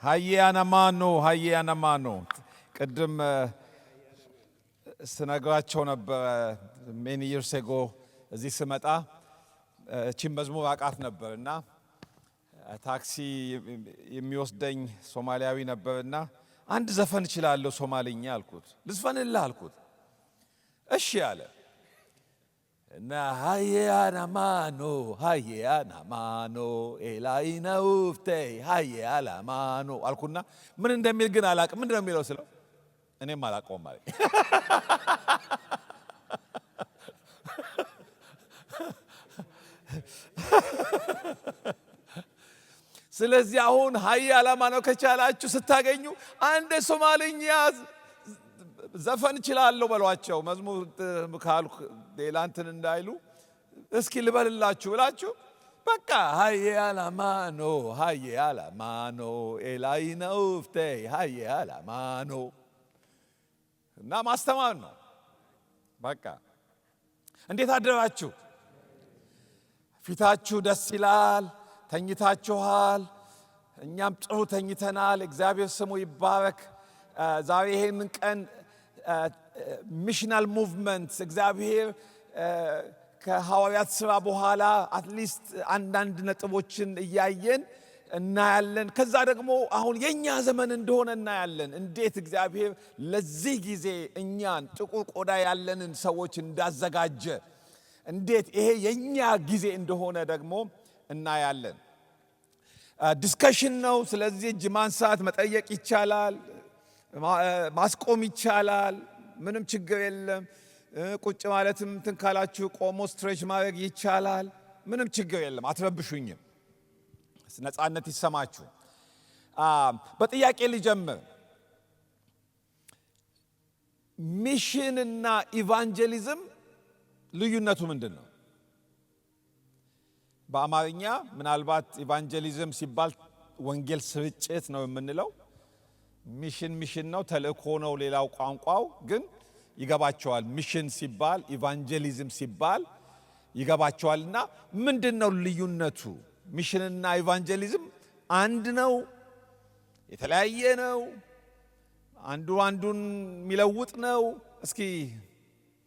ሃያና ማኖ ቅድም ስነግራቸው ነበር many years ago እዚህ ስመጣ እቺን መዝሙር አቃት ነበርና ታክሲ የሚወስደኝ ሶማሊያዊ ነበርና አንድ ዘፈን እችላለሁ ሶማሊኛ አልኩት ልዝፈንልህ አልኩት እሺ አለ እና ሃያና ማኖ ኤላይና ውፍቴ ሃያላ ማኖ አልኩና ምን እንደሚል ግን አላቅም ምንድነው የሚለው ስለው እኔም አላቀውም ማለት ስለዚህ አሁን ሃያላ ማኖ ከቻላችሁ ስታገኙ አንድ ሶማሊኛ ዘፈን ይችላል በሏቸው መዝሙር ካልኩ ሌላንትን እንዳይሉ እስኪ ልበልላችሁ ብላችሁ በቃ ሃያላ ማኖ ኤላይና ውፍቴ ሃያላ ማኖ እና ማስተማር ነው በቃ እንዴት አደራችሁ ፊታችሁ ደስ ይላል ተኝታችኋል እኛም ጥሩ ተኝተናል እግዚአብሔር ስሙ ይባረክ ዛሬ ይሄንን ቀን ሚሽናል ሙቭመንት እግዚአብሔር ከሐዋርያት ሥራ በኋላ አትሊስት አንዳንድ ነጥቦችን እያየን እናያለን ከዛ ደግሞ አሁን የኛ ዘመን እንደሆነ እናያለን እንዴት እግዚአብሔር ለዚህ ጊዜ እኛን ጥቁር ቆዳ ያለንን ሰዎች እንዳዘጋጀ እንዴት ይሄ የኛ ጊዜ እንደሆነ ደግሞ እናያለን ዲስከሽን ነው ስለዚህ እጅ ማንሳት መጠየቅ ይቻላል ማስቆም ይቻላል ምንም ችግር የለም ቁጭ ማለትም ትንካላችሁ ቆሞ ስትሬች ማድረግ ይቻላል ምንም ችግር የለም አትረብሹኝም ነፃነት ይሰማችሁ በጥያቄ ልጀምር ሚሽን እና ኢቫንጀሊዝም ልዩነቱ ምንድነው በአማርኛ ምናልባት ኢቫንጀሊዝም ሲባል ወንጌል ስርጭት ነው የምንለው ሚሽን ነው ተልእኮ ነው ሌላው ቋንቋው ግን ይገባቸዋል ሚሽን ሲባል ኢቫንጀሊዝም ሲባል ይገባቸዋልና ምንድነው ልዩነቱ ሚሽንና ኢቫንጀሊዝም አንድ ነው የተለያየ ነው አንዱ አንዱን የሚለውጥ ነው እስኪ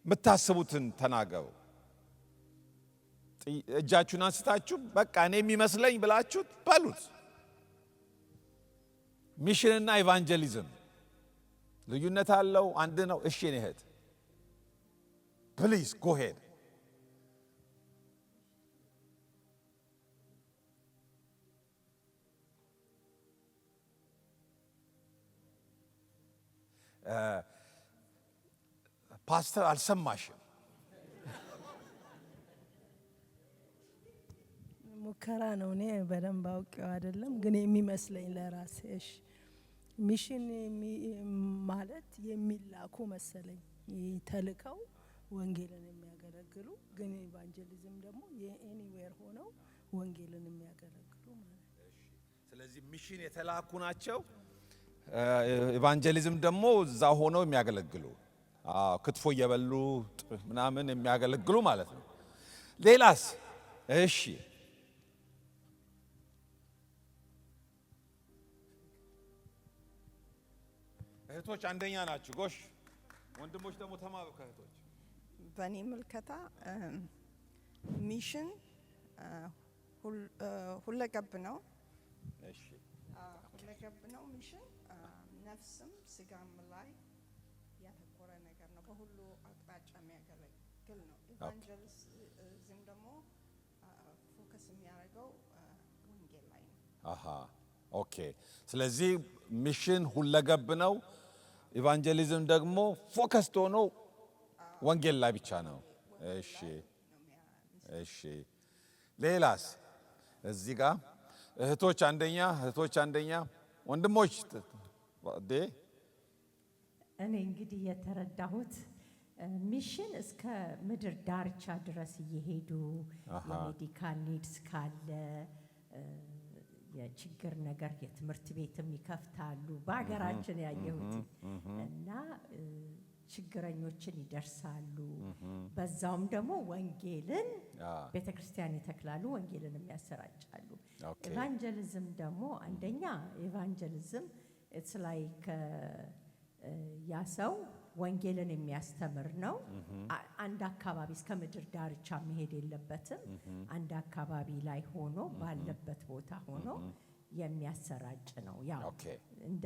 ምታስቡትን ተናገሩ እጃችሁን አንስታችሁ በቃ እኔ የሚመስለኝ ብላችሁ በሉት ሚሽንና ኢቫንጀሊዝም ልዩነት አለው አንድ ነው እሺ እኔ እህት ፕሊዝ ጎ ሄድ ፓስተር አልሰማሽም ሙከራ ነው እኔ በደንብ አውቄው አይደለም ግን የሚመስለኝ ለራሴ እሺ ሚሽን ማለት የሚላኩ መሰለኝ ተልከው ወንጌልን የሚያገለግሉ ግን ኢቫንጀሊዝም ደግሞ የኤኒዌር ሆነው ወንጌልን የሚያገለግሉ ማለት ስለዚህ ሚሽን የተላኩ ናቸው ኢቫንጀሊዝም ደግሞ እዛ ሆነው የሚያገለግሉ ክትፎ እየበሉ ምናምን የሚያገለግሉ ማለት ነው ሌላስ እሺ እህቶች አንደኛ ናችሁ ጎሽ ወንድሞች ደግሞ ተማሩ ከእህቶች በእኔ ምልከታ ሚሽን ሁለገብ ነው እሺ ሁለገብ ነው ሚሽን ነፍስም ስጋም ላይ ያተኮረ ነገር ነው በሁሉ አቅጣጫ የሚያገለግል ነው ኢቫንጀሊዝም ደግሞ ፎከስ የሚያደርገው ወንጌል ላይ ነው ኦኬ ስለዚህ ሚሽን ሁለገብ ነው ኢቫንጀሊዝም ደግሞ ፎከስድ ሆኖ ወንጌል ላይ ብቻ ነው እሺ ሌላስ እዚህ ጋር እህቶች አንደኛ ወንድሞች እኔ እንግዲህ የተረዳሁት ሚሽን እስከ ምድር ዳርቻ ድረስ እየሄዱ የሜዲካል ኒድስ ካለ የችግር ነገር የትምህርት ቤትም ይከፍታሉ በአገራችን ያየሁት እና ችግረኞችን ይደርሳሉ። በዛውም ደግሞ ወንጌልን ቤተክርስቲያን ይተክላሉ፣ ወንጌልንም ያሰራጫሉ። ኢቫንጀሊዝም ደግሞ አንደኛ ኢቫንጀሊዝም ኢትስ ላይክ ያ ሰው ወንጌልን የሚያስተምር ነው። አንድ አካባቢ እስከ ምድር ዳርቻ መሄድ የለበትም። አንድ አካባቢ ላይ ሆኖ ባለበት ቦታ ሆኖ የሚያሰራጭ ነው። ያው እንደ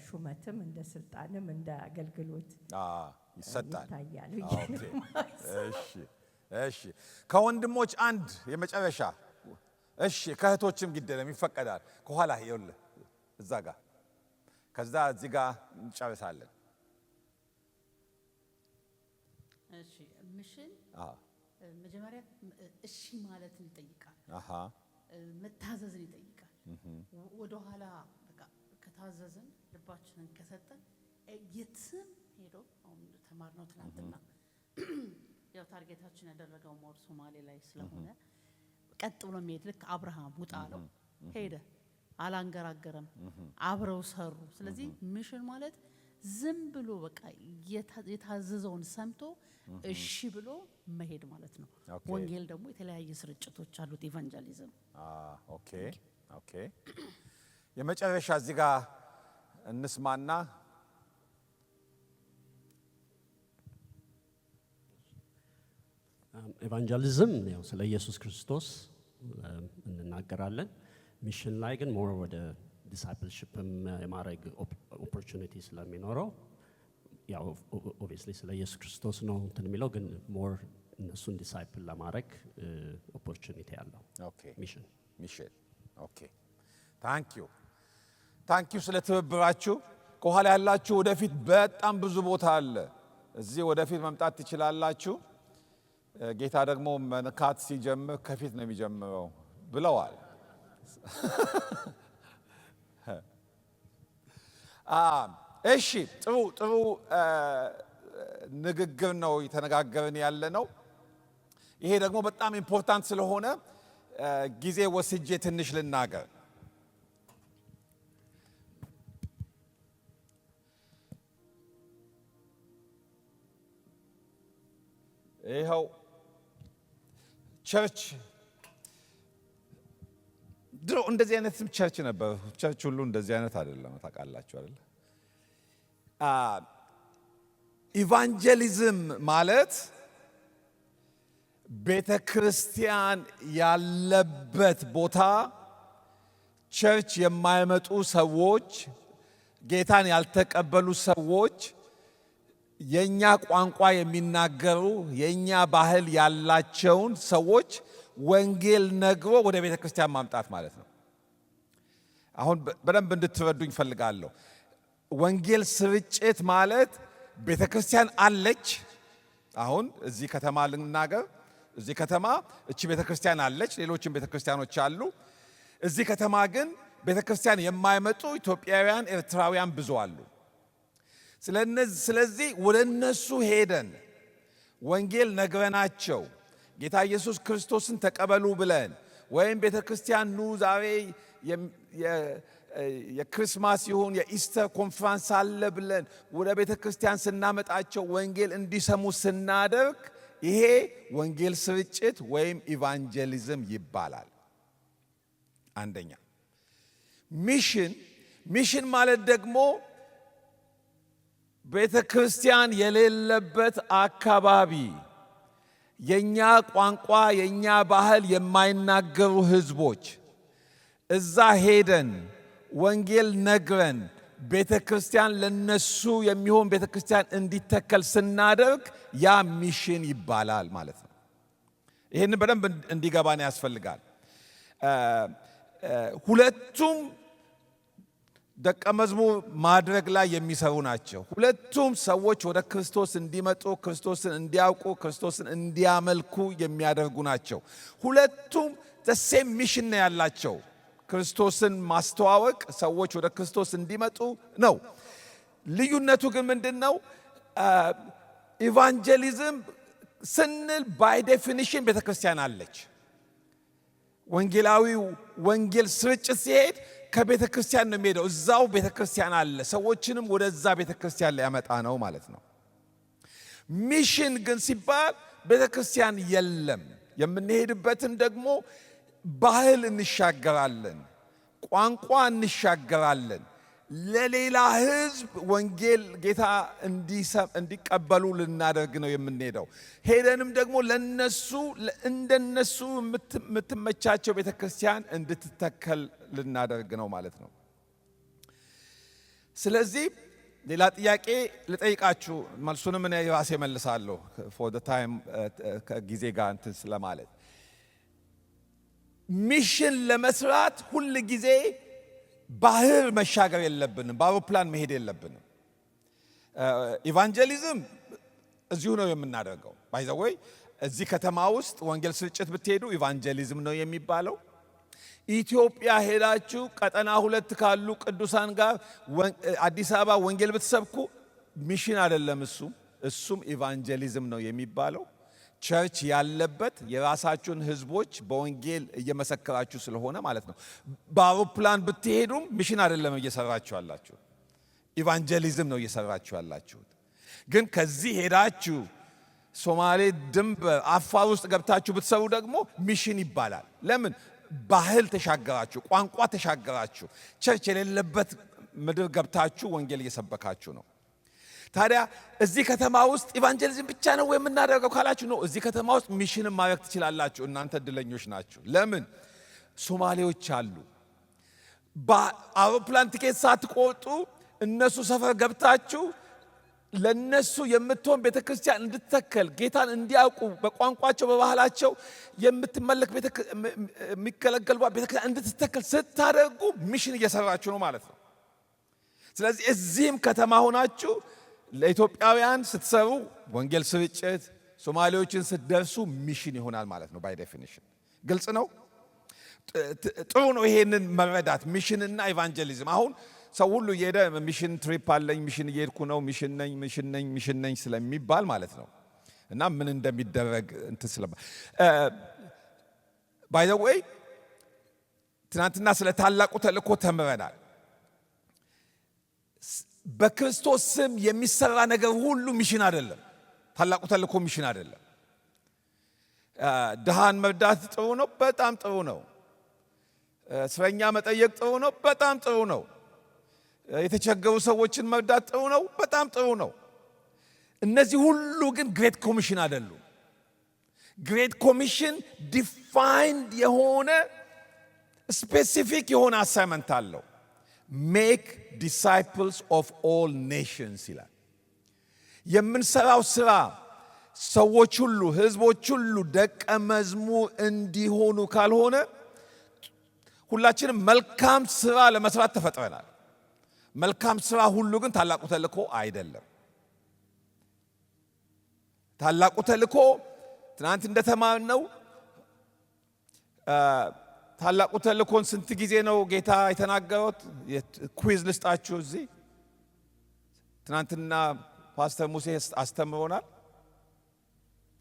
ሹመትም እንደ ስልጣንም እንደ አገልግሎት ይሰጣል። እሺ ከወንድሞች አንድ የመጨረሻ ከእህቶችም ግዴለም ይፈቀዳል። ከኋላ ይኸውልህ እዛ ጋር ከዛ እዚህ ጋር እንጨርሳለን። ሚሽን መጀመሪያ እሺ ማለትን ይጠይቃል። መታዘዝን ይጠይቃል። ወደ ኋላ በቃ ከታዘዝን ልባችንን ከሰጠን የትም ሄዶ አሁን ተማርነው ትናንትና ያው ታርጌታችን ያደረገው ሞር ሶማሌ ላይ ስለሆነ ቀጥ ብሎ የሚሄድ ልክ አብርሃም ውጣ ነው ሄደ፣ አላንገራገረም፣ አብረው ሰሩ። ስለዚህ ሚሽን ማለት ዝም ብሎ በቃ የታዘዘውን ሰምቶ እሺ ብሎ መሄድ ማለት ነው። ወንጌል ደግሞ የተለያየ ስርጭቶች አሉት። ኢቫንጀሊዝም ኦኬ የመጨረሻ እዚህ ጋር እንስማና ኢቫንጀሊዝም ያው ስለ ኢየሱስ ክርስቶስ እንናገራለን። ሚሽን ላይ ግን ሞር ወደ ዲሳይፕልሺፕም የማድረግ ኦፖርቹኒቲ ስለሚኖረው ያው ኦብቪየስሊ ስለ ኢየሱስ ክርስቶስ ነው እንትን የሚለው ግን ሞር እነሱን ዲሳይፕል ለማድረግ ኦፖርቹኒቲ ያለው ሚሽን ታንኪዩ ስለ ትብብራችሁ። ከኋላ ያላችሁ ወደፊት በጣም ብዙ ቦታ አለ። እዚህ ወደፊት መምጣት ትችላላችሁ። ጌታ ደግሞ መንካት ሲጀምር ከፊት ነው የሚጀምረው ብለዋል። እሺ ጥሩ ንግግር ነው የተነጋገርን ያለ ነው። ይሄ ደግሞ በጣም ኢምፖርታንት ስለሆነ ጊዜ ወስጄ ትንሽ ልናገር። ይኸው ቸርች ድሮ እንደዚህ አይነት ስም ቸርች ነበር። ቸርች ሁሉ እንደዚህ አይነት አይደለም፣ ታውቃላችሁ አይደል? ኢቫንጀሊዝም ማለት ቤተ ክርስቲያን ያለበት ቦታ ቸርች የማይመጡ ሰዎች፣ ጌታን ያልተቀበሉ ሰዎች፣ የኛ ቋንቋ የሚናገሩ የኛ ባህል ያላቸውን ሰዎች ወንጌል ነግሮ ወደ ቤተ ክርስቲያን ማምጣት ማለት ነው። አሁን በደንብ እንድትረዱኝ ፈልጋለሁ። ወንጌል ስርጭት ማለት ቤተ ክርስቲያን አለች። አሁን እዚህ ከተማ ልናገር፣ እዚህ ከተማ እቺ ቤተ ክርስቲያን አለች፣ ሌሎችም ቤተ ክርስቲያኖች አሉ። እዚህ ከተማ ግን ቤተ ክርስቲያን የማይመጡ ኢትዮጵያውያን፣ ኤርትራውያን ብዙ አሉ። ስለዚህ ወደ እነሱ ሄደን ወንጌል ነግረናቸው ጌታ ኢየሱስ ክርስቶስን ተቀበሉ ብለን ወይም ቤተ ክርስቲያን ኑ ዛሬ የክሪስማስ ይሁን የኢስተር ኮንፈረንስ አለ ብለን ወደ ቤተ ክርስቲያን ስናመጣቸው ወንጌል እንዲሰሙ ስናደርግ ይሄ ወንጌል ስርጭት ወይም ኢቫንጀሊዝም ይባላል። አንደኛ ሚሽን ማለት ደግሞ ቤተ ክርስቲያን የሌለበት አካባቢ የኛ ቋንቋ የኛ ባህል የማይናገሩ ህዝቦች እዛ ሄደን ወንጌል ነግረን ቤተ ክርስቲያን ለነሱ የሚሆን ቤተ ክርስቲያን እንዲተከል ስናደርግ ያ ሚሽን ይባላል ማለት ነው። ይሄን በደንብ እንዲገባን ያስፈልጋል። ሁለቱም ደቀ መዝሙር ማድረግ ላይ የሚሰሩ ናቸው። ሁለቱም ሰዎች ወደ ክርስቶስ እንዲመጡ፣ ክርስቶስን እንዲያውቁ፣ ክርስቶስን እንዲያመልኩ የሚያደርጉ ናቸው። ሁለቱም ሴም ሚሽን ነው ያላቸው። ክርስቶስን ማስተዋወቅ፣ ሰዎች ወደ ክርስቶስ እንዲመጡ ነው። ልዩነቱ ግን ምንድነው? ኢቫንጀሊዝም ስንል ባይ ዴፊኒሽን ቤተክርስቲያን አለች። ወንጌላዊው ወንጌል ስርጭት ሲሄድ ከቤተ ክርስቲያን ነው የሚሄደው። እዛው ቤተ ክርስቲያን አለ። ሰዎችንም ወደዛ ቤተ ክርስቲያን ሊያመጣ ነው ማለት ነው። ሚሽን ግን ሲባል ቤተ ክርስቲያን የለም። የምንሄድበትን ደግሞ ባህል እንሻገራለን፣ ቋንቋ እንሻገራለን። ለሌላ ሕዝብ ወንጌል ጌታ እንዲቀበሉ ልናደርግ ነው የምንሄደው። ሄደንም ደግሞ ለነሱ እንደነሱ የምትመቻቸው ቤተ ክርስቲያን እንድትተከል ልናደርግ ነው ማለት ነው። ስለዚህ ሌላ ጥያቄ ልጠይቃችሁ፣ መልሱንም እኔ ራሴ መልሳለሁ ፎር ዘ ታይም ከጊዜ ጋር እንትን ስለማለት። ሚሽን ለመስራት ሁል ጊዜ ባህር መሻገር የለብንም፣ በአውሮፕላን መሄድ የለብንም። ኢቫንጀሊዝም እዚሁ ነው የምናደርገው። ባይ ዘ ወይ እዚህ ከተማ ውስጥ ወንጌል ስርጭት ብትሄዱ ኢቫንጀሊዝም ነው የሚባለው። ኢትዮጵያ ሄዳችሁ ቀጠና 2 ካሉ ቅዱሳን ጋር አዲስ አበባ ወንጌል ብትሰብኩ ሚሽን አይደለም፣ እሱም ኢቫንጀሊዝም ነው የሚባለው። ቸርች ያለበት የራሳችሁን ህዝቦች በወንጌል እየመሰከራችሁ ስለሆነ ማለት ነው። በአውሮፕላን ብትሄዱም ሚሽን አይደለም እየሰራችሁ ያላችሁ፣ ኢቫንጀሊዝም ነው እየሰራችሁ ያላችሁት። ግን ከዚህ ሄዳችሁ ሶማሌ ድንበር አፋር ውስጥ ገብታችሁ ብትሰሩ ደግሞ ሚሽን ይባላል። ለምን? ባህል ተሻገራችሁ፣ ቋንቋ ተሻገራችሁ፣ ቸርች የሌለበት ምድር ገብታችሁ ወንጌል እየሰበካችሁ ነው። ታዲያ እዚህ ከተማ ውስጥ ኢቫንጀሊዝም ብቻ ነው የምናደርገው ካላችሁ ነው፣ እዚህ ከተማ ውስጥ ሚሽንን ማድረግ ትችላላችሁ። እናንተ እድለኞች ናችሁ። ለምን? ሶማሌዎች አሉ። በአውሮፕላን ቲኬት ሳትቆርጡ እነሱ ሰፈር ገብታችሁ ለነሱ የምትሆን ቤተክርስቲያን እንድትተከል ጌታን እንዲያውቁ በቋንቋቸው በባህላቸው የምትመለክ የሚገለገሉባት ቤተክርስቲያን እንድትተከል ስታደርጉ ሚሽን እየሰራችሁ ነው ማለት ነው። ስለዚህ እዚህም ከተማ ሆናችሁ ለኢትዮጵያውያን ስትሰሩ ወንጌል ስርጭት፣ ሶማሌዎችን ስትደርሱ ሚሽን ይሆናል ማለት ነው። ባይ ዴፊኒሽን ግልጽ ነው። ጥሩ ነው ይሄንን መረዳት፣ ሚሽንና ኢቫንጀሊዝም። አሁን ሰው ሁሉ እየሄደ ሚሽን ትሪፕ አለኝ፣ ሚሽን እየሄድኩ ነው፣ ሚሽን ነኝ ስለሚባል ማለት ነው። እና ምን እንደሚደረግ እንትን ስለባ ባይ ዘ ዌይ ትናንትና ስለ ታላቁ ተልእኮ ተምረናል። በክርስቶስ ስም የሚሰራ ነገር ሁሉ ሚሽን አይደለም። ታላቁ ተልእኮ ሚሽን አይደለም። ድሃን መርዳት ጥሩ ነው፣ በጣም ጥሩ ነው። እስረኛ መጠየቅ ጥሩ ነው፣ በጣም ጥሩ ነው። የተቸገሩ ሰዎችን መርዳት ጥሩ ነው፣ በጣም ጥሩ ነው። እነዚህ ሁሉ ግን ግሬት ኮሚሽን አይደሉም። ግሬት ኮሚሽን ዲፋይንድ የሆነ ስፔሲፊክ የሆነ አሳይመንት አለው። ሜክ ዲሳይፕልስ ኦፍ ኦል ኔሽንስ ይላል። የምንሰራው ስራ ሰዎች ሁሉ ህዝቦች ሁሉ ደቀ መዝሙር እንዲሆኑ ካልሆነ ሁላችንም መልካም ስራ ለመስራት ተፈጥረናል። መልካም ስራ ሁሉ ግን ታላቁ ተልእኮ አይደለም። ታላቁ ተልእኮ ትናንት እንደተማርነው ታላቁ ተልእኮን ስንት ጊዜ ነው ጌታ የተናገሩት? ኩዊዝ ልስጣችሁ። እዚህ ትናንትና ፓስተር ሙሴ አስተምሮናል።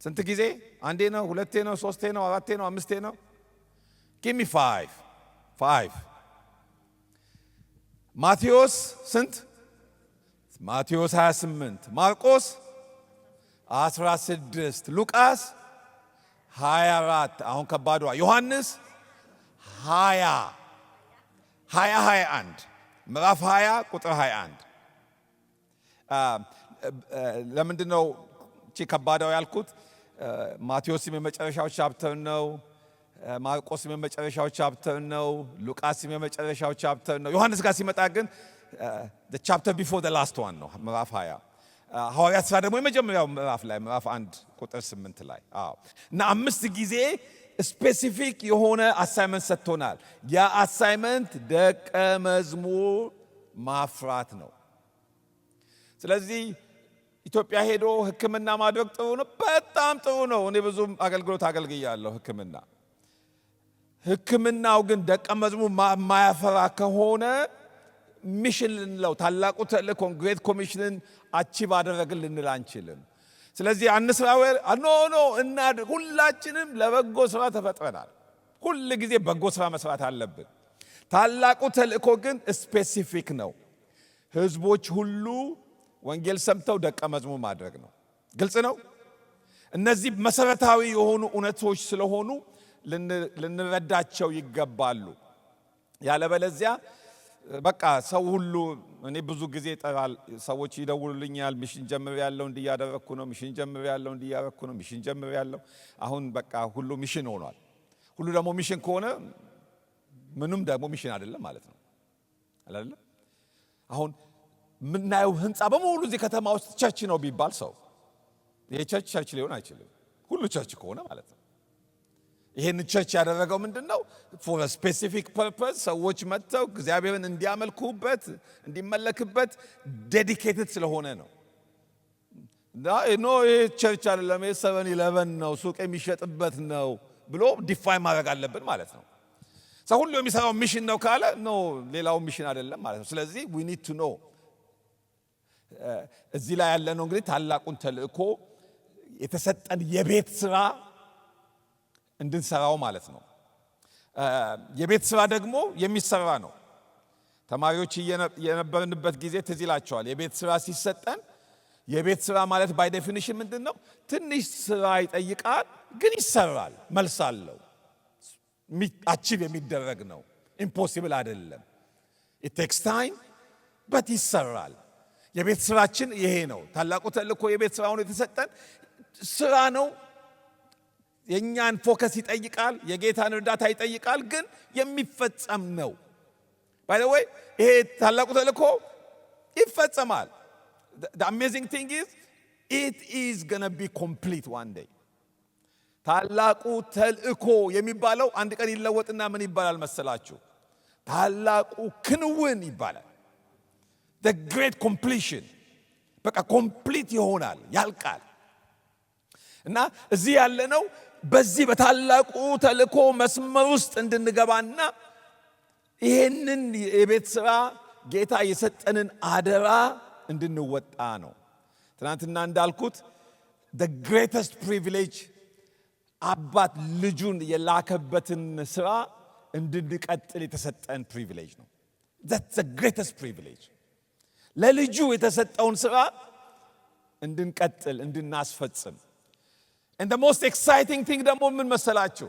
ስንት ጊዜ? አንዴ ነው? ሁለቴ ነው? ሶስቴ ነው? አራቴ ነው? አምስቴ ነው? ጊቭ ሚ ፋይቭ። ማቴዎስ ስንት? ማቴዎስ 28፣ ማርቆስ 16፣ ሉቃስ 24። አሁን ከባዷ ዮሐንስ 21 ምዕራፍ 20 ቁጥር 21። ለምንድን ነው እቺ ከባዳው ያልኩት? ማቴዎስም የመጨረሻው ቻፕተር ነው። ማርቆስም የመጨረሻው ቻፕተር ነው። ሉቃስም የመጨረሻው ቻፕተር ነው። ዮሐንስ ጋር ሲመጣ ግን the chapter before the last one ነው ምዕራፍ 20። ሐዋርያት ሥራ ደግሞ የመጀመሪያው ምዕራፍ ላይ ምዕራፍ 1 ቁጥር 8 ላይ እና 5 ጊዜ ስፔሲፊክ የሆነ አሳይመንት ሰጥቶናል። ያ አሳይመንት ደቀ መዝሙር ማፍራት ነው። ስለዚህ ኢትዮጵያ ሄዶ ሕክምና ማድረግ ጥሩ ነው፣ በጣም ጥሩ ነው። እኔ ብዙም አገልግሎት አገልግያለሁ ሕክምና። ሕክምናው ግን ደቀ መዝሙር ማያፈራ ከሆነ ሚሽን ልንለው ታላቁ ተልእኮን ግሬት ኮሚሽንን አቺቭ አደረግን ልንል አንችልም። ስለዚህ አንስራው ኖ እናድርግ። ሁላችንም ለበጎ ስራ ተፈጥረናል። ሁል ጊዜ በጎ ስራ መስራት አለብን። ታላቁ ተልእኮ ግን ስፔሲፊክ ነው። ህዝቦች ሁሉ ወንጌል ሰምተው ደቀ መዝሙር ማድረግ ነው። ግልጽ ነው። እነዚህ መሰረታዊ የሆኑ እውነቶች ስለሆኑ ልንረዳቸው ይገባሉ። ያለበለዚያ በቃ ሰው ሁሉ እኔ ብዙ ጊዜ ጠራል ሰዎች ይደውሉልኛል። ሚሽን ጀምር ያለው እንዲያደረኩ ነው፣ ሚሽን ጀምር ያለው እንዲያደረኩ ነው፣ ሚሽን ጀምር ያለው አሁን በቃ ሁሉ ሚሽን ሆኗል። ሁሉ ደግሞ ሚሽን ከሆነ ምንም ደግሞ ሚሽን አይደለም ማለት ነው አይደለም። አሁን ምናየው ህንጻ በሙሉ እዚህ ከተማ ውስጥ ቸርች ነው ቢባል ሰው ይሄ ቸርች ሊሆን አይችልም። ሁሉ ቸርች ከሆነ ማለት ነው። ይሄን ቸርች ያደረገው ምንድነው? for a specific purpose ሰዎች መጥተው እግዚአብሔርን እንዲያመልኩበት እንዲመለክበት ዴዲኬትድ ስለሆነ ነው። ይሄ ቸርች አይደለም፣ ይሄ 7-11 ነው፣ ሱቅ የሚሸጥበት ነው ብሎ ዲፋይን ማድረግ አለብን ማለት ነው። ሰው ሁሉ የሚሰራው ሚሽን ነው ካለ ሌላው ሚሽን አይደለም ማለት ነው። ስለዚህ we need to know እዚህ ላይ ያለ ነው እንግዲህ ታላቁን ተልእኮ የተሰጠን የቤት ስራ እንድንሰራው ማለት ነው። የቤት ስራ ደግሞ የሚሰራ ነው። ተማሪዎች የነበርንበት ጊዜ ትዝ ይላቸዋል። የቤት ስራ ሲሰጠን የቤት ስራ ማለት ባይ ዴፊኒሽን ምንድነው? ትንሽ ስራ ይጠይቃል፣ ግን ይሰራል። መልስ አለው። አቺቭ የሚደረግ ነው። ኢምፖሲብል አይደለም። it takes time but ይሰራል። የቤት ስራችን ይሄ ነው። ታላቁ ተልእኮ የቤት ስራውን የተሰጠን ስራ ነው። የኛን ፎከስ ይጠይቃል፣ የጌታን እርዳታ ይጠይቃል፣ ግን የሚፈጸም ነው። by the way ይሄ ታላቁ ተልእኮ ይፈጸማል። the amazing thing is it is going to be complete one day። ታላቁ ተልእኮ የሚባለው አንድ ቀን ይለወጥና ምን ይባላል መሰላችሁ? ታላቁ ክንውን ይባላል። the great completion በቃ ኮምፕሊት ይሆናል፣ ያልቃል። እና እዚህ ያለነው በዚህ በታላቁ ተልእኮ መስመር ውስጥ እንድንገባና ይሄንን የቤት ስራ ጌታ የሰጠንን አደራ እንድንወጣ ነው። ትናንትና እንዳልኩት the greatest privilege አባት ልጁን የላከበትን ስራ እንድንቀጥል የተሰጠን ፕሪቪሌጅ ነው። that's the greatest privilege። ለልጁ የተሰጠውን ስራ እንድንቀጥል እንድናስፈጽም። and the most exciting thing ደግሞ ምን መሰላችሁ?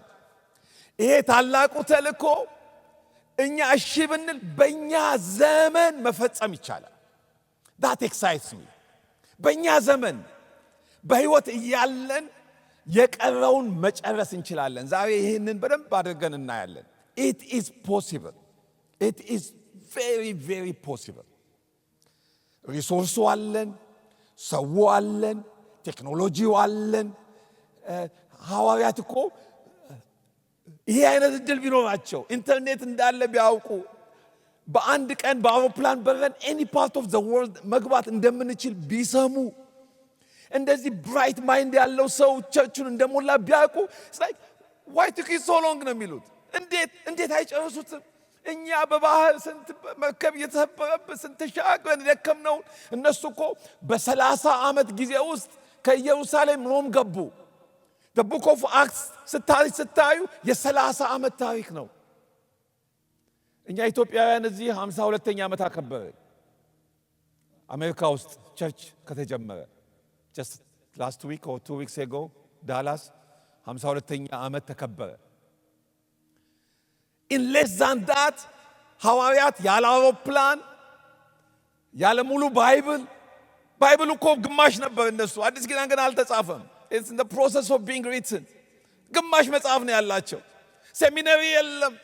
ይሄ ታላቁ ተልእኮ እኛ እሺ ብንል በእኛ ዘመን መፈጸም ይቻላል። that excites me። በእኛ ዘመን በህይወት እያለን የቀረውን መጨረስ እንችላለን። ዛሬ ይህንን በደንብ አድርገን እናያለን። it is possible። it is very very possible። ሪሶርሱ አለን፣ ሰው አለን፣ ቴክኖሎጂው አለን። ሐዋርያት እኮ ይሄ አይነት እድል ቢኖራቸው ኢንተርኔት እንዳለ ቢያውቁ በአንድ ቀን በአውሮፕላን በረን any part of the world መግባት እንደምንችል ቢሰሙ እንደዚህ ብራይት ማይንድ ያለው ሰው ቸርቹን እንደሞላ ቢያውቁ like why took it so long ነው የሚሉት። እንዴት አይጨርሱትም? እኛ በባህር ስንት መርከብ እየተሰበረብን ስንት ሻገን ደከምነው። እነሱ እኮ በ30 ዓመት ጊዜ ውስጥ ከኢየሩሳሌም ሮም ገቡ። the book of acts ስታዩ የ30 ዓመት ታሪክ ነው። እኛ ኢትዮጵያውያን እዚህ 52ኛ ዓመት አከበርን። አሜሪካ ውስጥ ቸርች ከተጀመረ just last week or 2 weeks ago ዳላስ 52ኛ ዓመት ተከበረ። in less than that ሐዋርያት ያለ አውሮፕላን ያለ ሙሉ ባይብል እኮ ግማሽ ነበር እነሱ። አዲስ ኪዳን ግን አልተጻፈም። it's in the process of being written። ግማሽ መጽሐፍ ነው ያላቸው። ሴሚናሪ የለም፣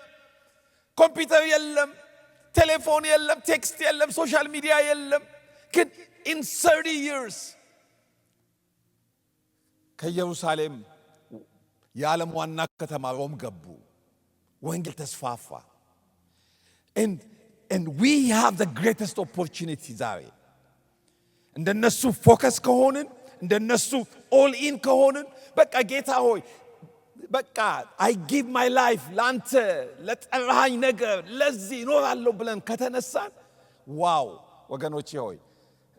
ኮምፒውተር የለም፣ ቴሌፎን የለም፣ ቴክስት የለም፣ ሶሻል ሚዲያ የለም። ግን in 30 years ከኢየሩሳሌም የዓለም ዋና ከተማ ሮም ገቡ። ወንጌል ተስፋፋ። and we have the greatest opportunity ዛሬ እንደነሱ ፎከስ ከሆንን እንደነሱ ኦል ኢን ከሆንን በቃ ጌታ ሆይ በቃ I give my life ላንተ ለጠራኸኝ ነገር ለዚህ እኖራለሁ ብለን ከተነሳን ዋው ወገኖቼ ሆይ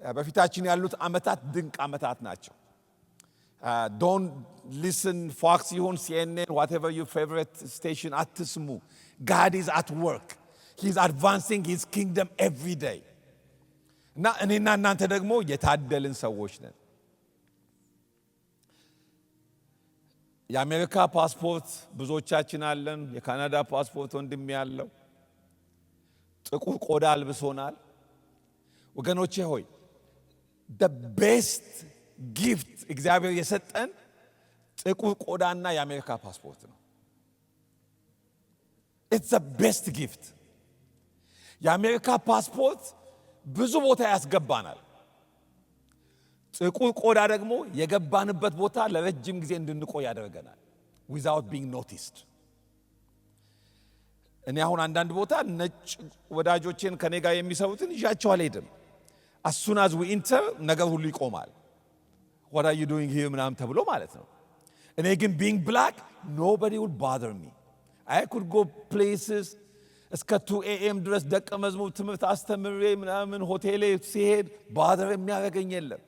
በፊታችን ያሉት ዓመታት ድንቅ ዓመታት ናቸው። don't listen Fox ይሁን CNN whatever your favorite station አትስሙ። God is at work. He is advancing his kingdom every day። እና እኔና እናንተ ደግሞ የታደልን ሰዎች ነን። የአሜሪካ ፓስፖርት ብዙዎቻችን አለን። የካናዳ ፓስፖርት ወንድም ያለው ጥቁር ቆዳ አልብሶናል። ወገኖቼ ሆይ the best gift እግዚአብሔር የሰጠን ጥቁር ቆዳና የአሜሪካ ፓስፖርት ነው። it's the best gift። የአሜሪካ ፓስፖርት ብዙ ቦታ ያስገባናል። ጥቁር ቆዳ ደግሞ የገባንበት ቦታ ለረጅም ጊዜ እንድንቆይ ያደርገናል without being noticed። እኔ አሁን አንዳንድ ቦታ ነጭ ወዳጆቼን ከኔ ጋር የሚሰሩትን ይዣቸው አልሄድም። as soon as we enter ነገር ሁሉ ይቆማል። what are you doing here ምናምን ተብሎ ማለት ነው። እኔ ግን being black nobody would bother me. I could go places እስከ 2 AM ድረስ ደቀ መዝሙር ትምህርት አስተምሬ ምናምን ሆቴሌ ሲሄድ ባደር የሚያደርገኝ የለም።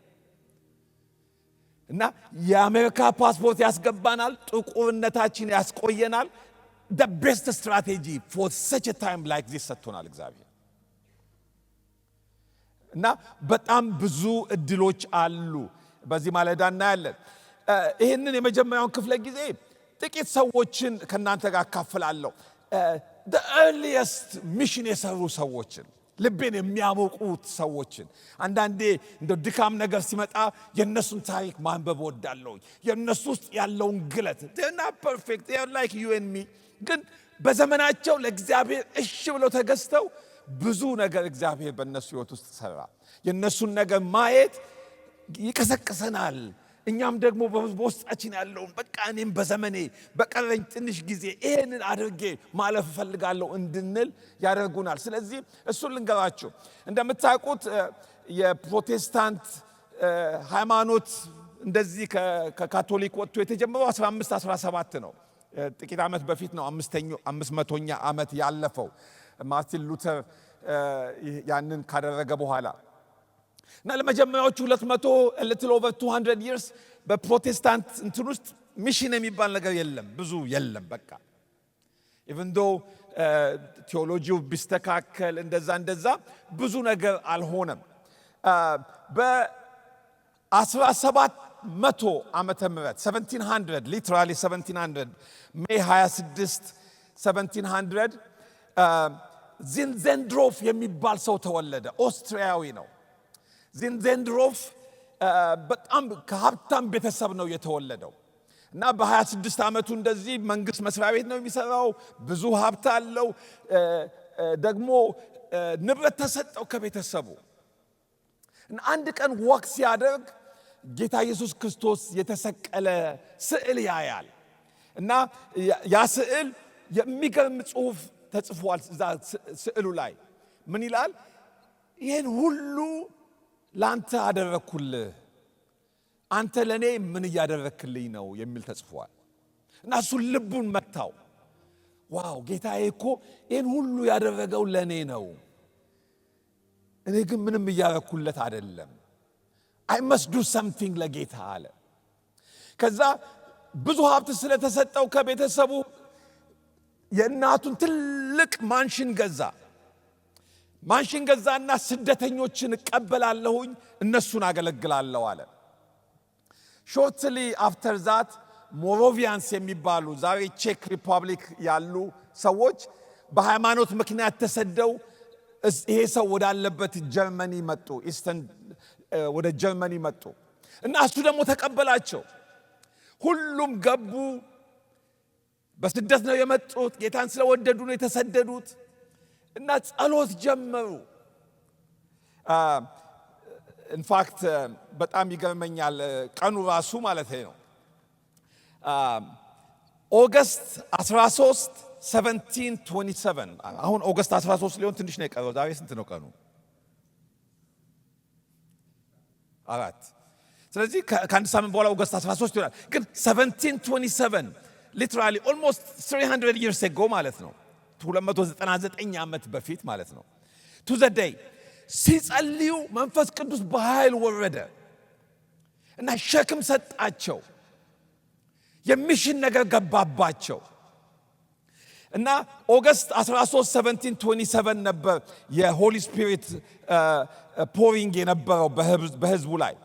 እና የአሜሪካ ፓስፖርት ያስገባናል፣ ጥቁርነታችን ያስቆየናል። the best strategy for such a time like this ሰጥቶናል እግዚአብሔር። እና በጣም ብዙ እድሎች አሉ በዚህ ማለዳ እናያለን። ይህንን የመጀመሪያውን ክፍለ ጊዜ ጥቂት ሰዎችን ከናንተ ጋር አካፍላለሁ። the earliest mission የሰሩ ሰዎችን፣ ልቤን የሚያሞቁት ሰዎችን። አንዳንዴ እንደ ድካም ነገር ሲመጣ የነሱን ታሪክ ማንበብ ወዳለሁ። የነሱ ውስጥ ያለውን ግለት they're not perfect, they're like you and me። ግን በዘመናቸው ለእግዚአብሔር እሺ ብለው ተገዝተው ብዙ ነገር እግዚአብሔር በእነሱ ሕይወት ውስጥ ሰራ። የነሱን ነገር ማየት ይቀሰቅሰናል። እኛም ደግሞ በውስጣችን ያለውን በቃ እኔም በዘመኔ በቀረኝ ትንሽ ጊዜ ይሄንን አድርጌ ማለፍ እፈልጋለሁ እንድንል ያደርጉናል። ስለዚህ እሱን ልንገራችሁ። እንደምታውቁት የፕሮቴስታንት ሃይማኖት እንደዚህ ከካቶሊክ ወጥቶ የተጀመረው 1517 ነው። ጥቂት ዓመት በፊት ነው 500ኛ ዓመት ያለፈው ማርቲን ሉተር ያንን ካደረገ በኋላ እና ለመጀመሪያዎቹ 200 a little over 200 years በፕሮቴስታንት እንትን ውስጥ ሚሽን የሚባል ነገር የለም፣ ብዙ የለም። በቃ even though ቴዎሎጂው ቢስተካከል እንደዛ ብዙ ነገር አልሆነም። በ1700 ዓመተ ምህረት 1700 literally 1700 ሜይ 26 1700 ዚንዘንድሮፍ የሚባል ሰው ተወለደ። ኦስትሪያዊ ነው። ዚንዘንድሮፍ በጣም ከሀብታም ቤተሰብ ነው የተወለደው እና በ26 ዓመቱ እንደዚህ መንግስት መስሪያ ቤት ነው የሚሰራው። ብዙ ሀብት አለው። ደግሞ ንብረት ተሰጠው ከቤተሰቡ እና አንድ ቀን ወክ ሲያደርግ ጌታ ኢየሱስ ክርስቶስ የተሰቀለ ስዕል ያያል እና ያ ስዕል የሚገርም ጽሑፍ ተጽፏል። እዛ ስዕሉ ላይ ምን ይላል? ይህን ሁሉ ላንተ አደረኩልህ፣ አንተ ለኔ ምን እያደረክልኝ ነው የሚል ተጽፏል። እና እሱ ልቡን መታው። ዋው ጌታዬ እኮ ይህን ሁሉ ያደረገው ለኔ ነው፣ እኔ ግን ምንም እያደረኩለት አይደለም። I must do something ለጌታ አለ። ከዛ ብዙ ሀብት ስለተሰጠው ከቤተሰቡ የእናቱን ትልቅ ማንሽን ገዛና ስደተኞችን እቀበላለሁኝ፣ እነሱን አገለግላለሁ አለ። ሾርትሊ አፍተር ዛት ሞሮቪያንስ የሚባሉ ዛሬ ቼክ ሪፐብሊክ ያሉ ሰዎች በሃይማኖት ምክንያት ተሰደው ይሄ ሰው ወዳለበት ጀርመኒ መጡ፣ ኢስተርን ወደ ጀርመኒ መጡ እና እሱ ደግሞ ተቀበላቸው። ሁሉም ገቡ። በስደት ነው የመጡት። ጌታን ስለወደዱ ነው የተሰደዱት እና ጸሎት ጀመሩ። ኢንፋክት በጣም ይገርመኛል ቀኑ ራሱ ማለት ነው። ኦገስት 13 1727 አሁን ኦገስት 13 ሊሆን ትንሽ ነው የቀረው። ዛሬ ስንት ነው ቀኑ? 4። ስለዚህ ከአንድ ሳምንት በኋላ ኦገስት 13 ይሆናል። ግን 1727 ሊትራሊ ኦልሞስት 300 years ago ማለት ነው። 299 ዓመት በፊት ማለት ነው። ቱ ዘ ዴይ ሲጸልዩ መንፈስ ቅዱስ በኃይል ወረደ እና ሸክም ሰጣቸው። የሚሽን ነገር ገባባቸው እና ኦገስት 13 1727 ነበር የሆሊ ስፒሪት ፖሪንግ የነበረው በህዝቡ ላይ።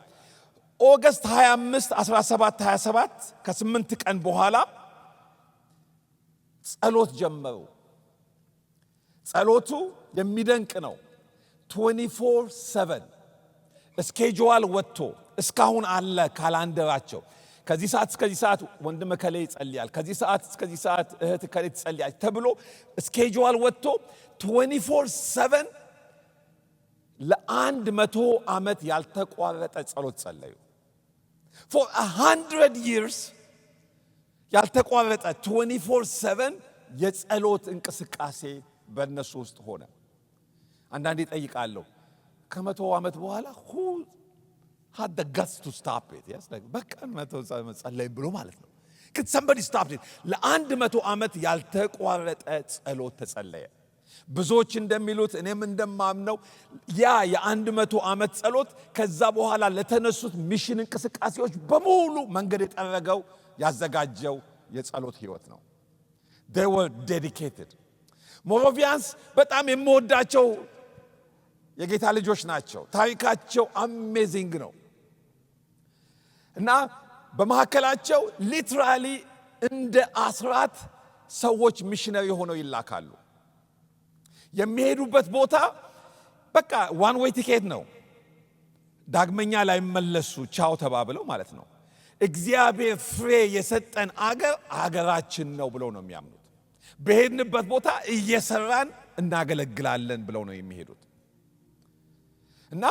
ኦገስት 25 17 ከ8 ቀን በኋላ ጸሎት ጀመሩ። ጸሎቱ የሚደንቅ ነው። 24/7 ስኬጁል ወጥቶ እስካሁን አለ ካላንደራቸው። ከዚህ ሰዓት እስከዚህ ሰዓት ወንድም ከሌ ይጸልያል፣ ከዚህ ሰዓት እስከዚህ ሰዓት እህት ከሌ ትጸልያለች ተብሎ ስኬጁል ወጥቶ 24/7 ለ100 ዓመት ያልተቋረጠ ጸሎት ጸለዩ። for 100 years ያልተቋረጠ 24/7 የጸሎት እንቅስቃሴ በእነሱ ውስጥ ሆነ። አንዳንዴ ጠይቃለሁ ከ100 ዓመት በኋላ who had the guts to stop it? yes like በቃ 100 ጸለይ ብሎ ማለት ነው። could somebody stop it? ለ100 ዓመት ያልተቋረጠ ጸሎት ተጸለየ። ብዙዎች እንደሚሉት እኔም እንደማምነው ያ የ100 ዓመት ጸሎት ከዛ በኋላ ለተነሱት ሚሽን እንቅስቃሴዎች በሙሉ መንገድ የጠረገው ያዘጋጀው የጸሎት ህይወት ነው። they were dedicated. ሞሮቪያንስ በጣም የምወዳቸው የጌታ ልጆች ናቸው። ታሪካቸው አሜዚንግ ነው እና በመካከላቸው ሊትራሊ እንደ 10 ሰዎች ሚሽነሪ ሆነው ይላካሉ። የሚሄዱበት ቦታ በቃ ዋን ዌይ ቲኬት ነው። ዳግመኛ ላይ መለሱ ቻው ተባብለው ማለት ነው። እግዚአብሔር ፍሬ የሰጠን አገራችን ነው ብለው ነው የሚያምኑት። በሄድንበት ቦታ እየሰራን እናገለግላለን ብለው ነው የሚሄዱት እና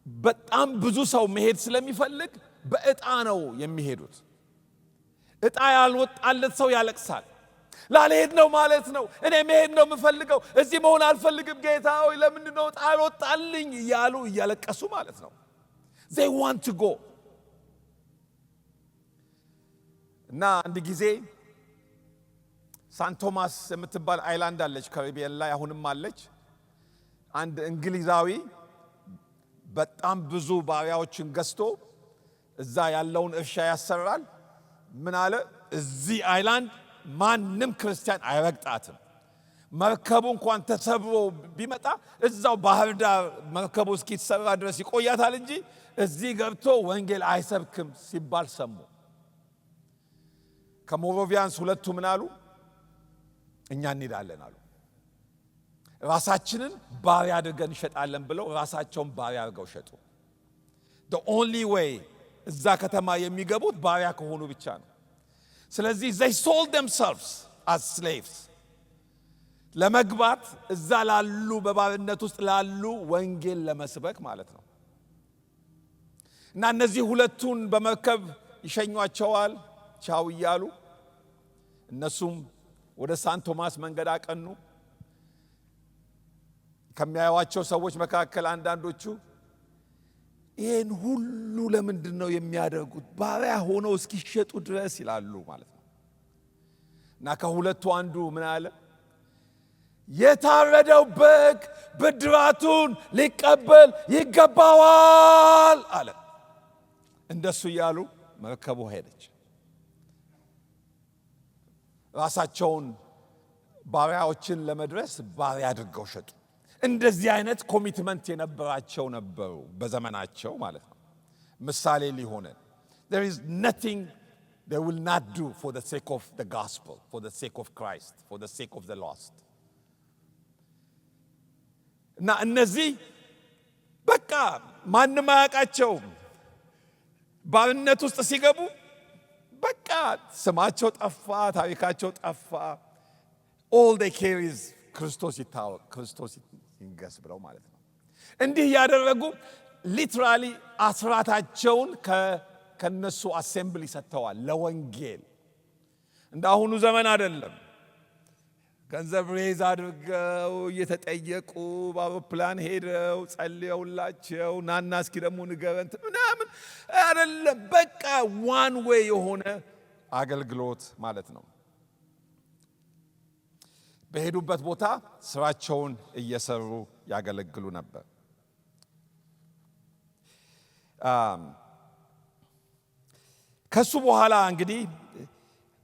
በጣም ብዙ ሰው መሄድ ስለሚፈልግ በእጣ ነው የሚሄዱት። እጣ ያልወጣለት ሰው ያለቅሳል። ላልሄድ ነው ማለት ነው፣ እኔ መሄድ ነው የምፈልገው፣ እዚህ መሆን አልፈልግም፣ ጌታ ሆይ ለምንድን ነው እጣ ያልወጣልኝ እያሉ እያለቀሱ ማለት ነው። they want to go እና አንድ ጊዜ ሳን ቶማስ የምትባል አይላንድ አለች ካሪቢያን ላይ አሁንም አለች። አንድ እንግሊዛዊ በጣም ብዙ ባሪያዎችን ገዝቶ እዛ ያለውን እርሻ ያሰራል። ምን አለ? እዚህ አይላንድ ማንም ክርስቲያን አይረግጣትም። መርከቡ እንኳን ተሰብሮ ቢመጣ እዛው ባህር ዳር መርከቡ እስኪሰራ ድረስ ይቆያታል እንጂ እዚህ ገብቶ ወንጌል አይሰብክም ሲባል ሰሙ። ከሞሮቪያንስ ሁለቱ ምን አሉ? እኛ እንሄዳለን አሉ። ራሳችንን ባሪያ አድርገን እንሸጣለን ብለው ራሳቸውን ባሪያ አድርገው ሸጡ። the only way እዛ ከተማ የሚገቡት ባሪያ ከሆኑ ብቻ ነው። ስለዚህ they sold themselves as slaves ለመግባት እዛ ላሉ በባርነት ውስጥ ላሉ ወንጌል ለመስበክ ማለት ነው። እና እነዚህ ሁለቱን በመርከብ ይሸኟቸዋል ቻው እያሉ። እነሱም ወደ ሳን ቶማስ መንገድ አቀኑ። ከሚያዩዋቸው ሰዎች መካከል አንዳንዶቹ ይህን ሁሉ ለምንድን ነው የሚያደርጉት? ባሪያ ሆነው እስኪሸጡ ድረስ ይላሉ ማለት ነው። እና ከሁለቱ አንዱ ምን አለ? የታረደው በግ ብድራቱን ሊቀበል ይገባዋል አለ። እንደሱ እያሉ መርከቡ ሄደች። ራሳቸውን ባሪያዎችን ለመድረስ ባሪያ አድርገው ሸጡ። እንደዚህ አይነት ኮሚትመንት የነበራቸው ነበሩ በዘመናቸው ማለት ነው። ምሳሌ ሊሆነን there is nothing they will not do for the sake of the gospel, for the sake of Christ, for the sake of the lost. እና እነዚህ በቃ ማንም አያውቃቸውም። ባርነት ውስጥ ሲገቡ በቃ ስማቸው ጠፋ፣ ታሪካቸው ጠፋ። all they care is ክርስቶስ ይታወቅ፣ ክርስቶስ ይንገስ ብለው ማለት ነው። እንዲህ ያደረጉ ሊትራሊ አስራታቸውን ከነሱ አሴምብሊ ሰጥተዋል ለወንጌል። እንደ አሁኑ ዘመን አይደለም። ገንዘብ ሬዝ አድርገው እየተጠየቁ በአውሮፕላን ሄደው ጸልየውላቸው ናና እስኪ ደግሞ ንገረን ምናምን አይደለም። በቃ ዋን ዌይ የሆነ አገልግሎት ማለት ነው። በሄዱበት ቦታ ስራቸውን እየሰሩ ያገለግሉ ነበር። ከሱ በኋላ እንግዲህ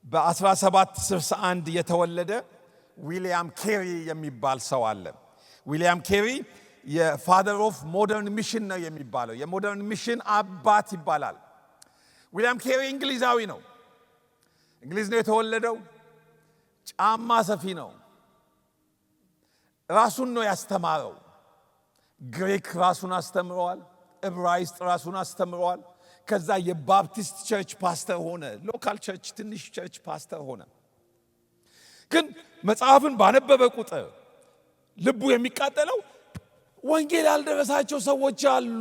በ1761 የተወለደ ዊሊያም ኬሪ የሚባል ሰው አለ። ዊሊያም ኬሪ የፋደር ኦፍ ሞደርን ሚሽን ነው የሚባለው። የሞደርን ሚሽን አባት ይባላል። ዊሊያም ኬሪ እንግሊዛዊ ነው። እንግሊዝ ነው የተወለደው። ጫማ ሰፊ ነው። ራሱን ነው ያስተማረው። ግሪክ ራሱን አስተምረዋል። ዕብራይስጥ ራሱን አስተምረዋል። ከዛ የባፕቲስት ቸርች ፓስተር ሆነ። ሎካል ቸርች፣ ትንሽ ቸርች ፓስተር ሆነ። ግን መጽሐፍን ባነበበ ቁጥር ልቡ የሚቃጠለው ወንጌል ያልደረሳቸው ሰዎች አሉ፣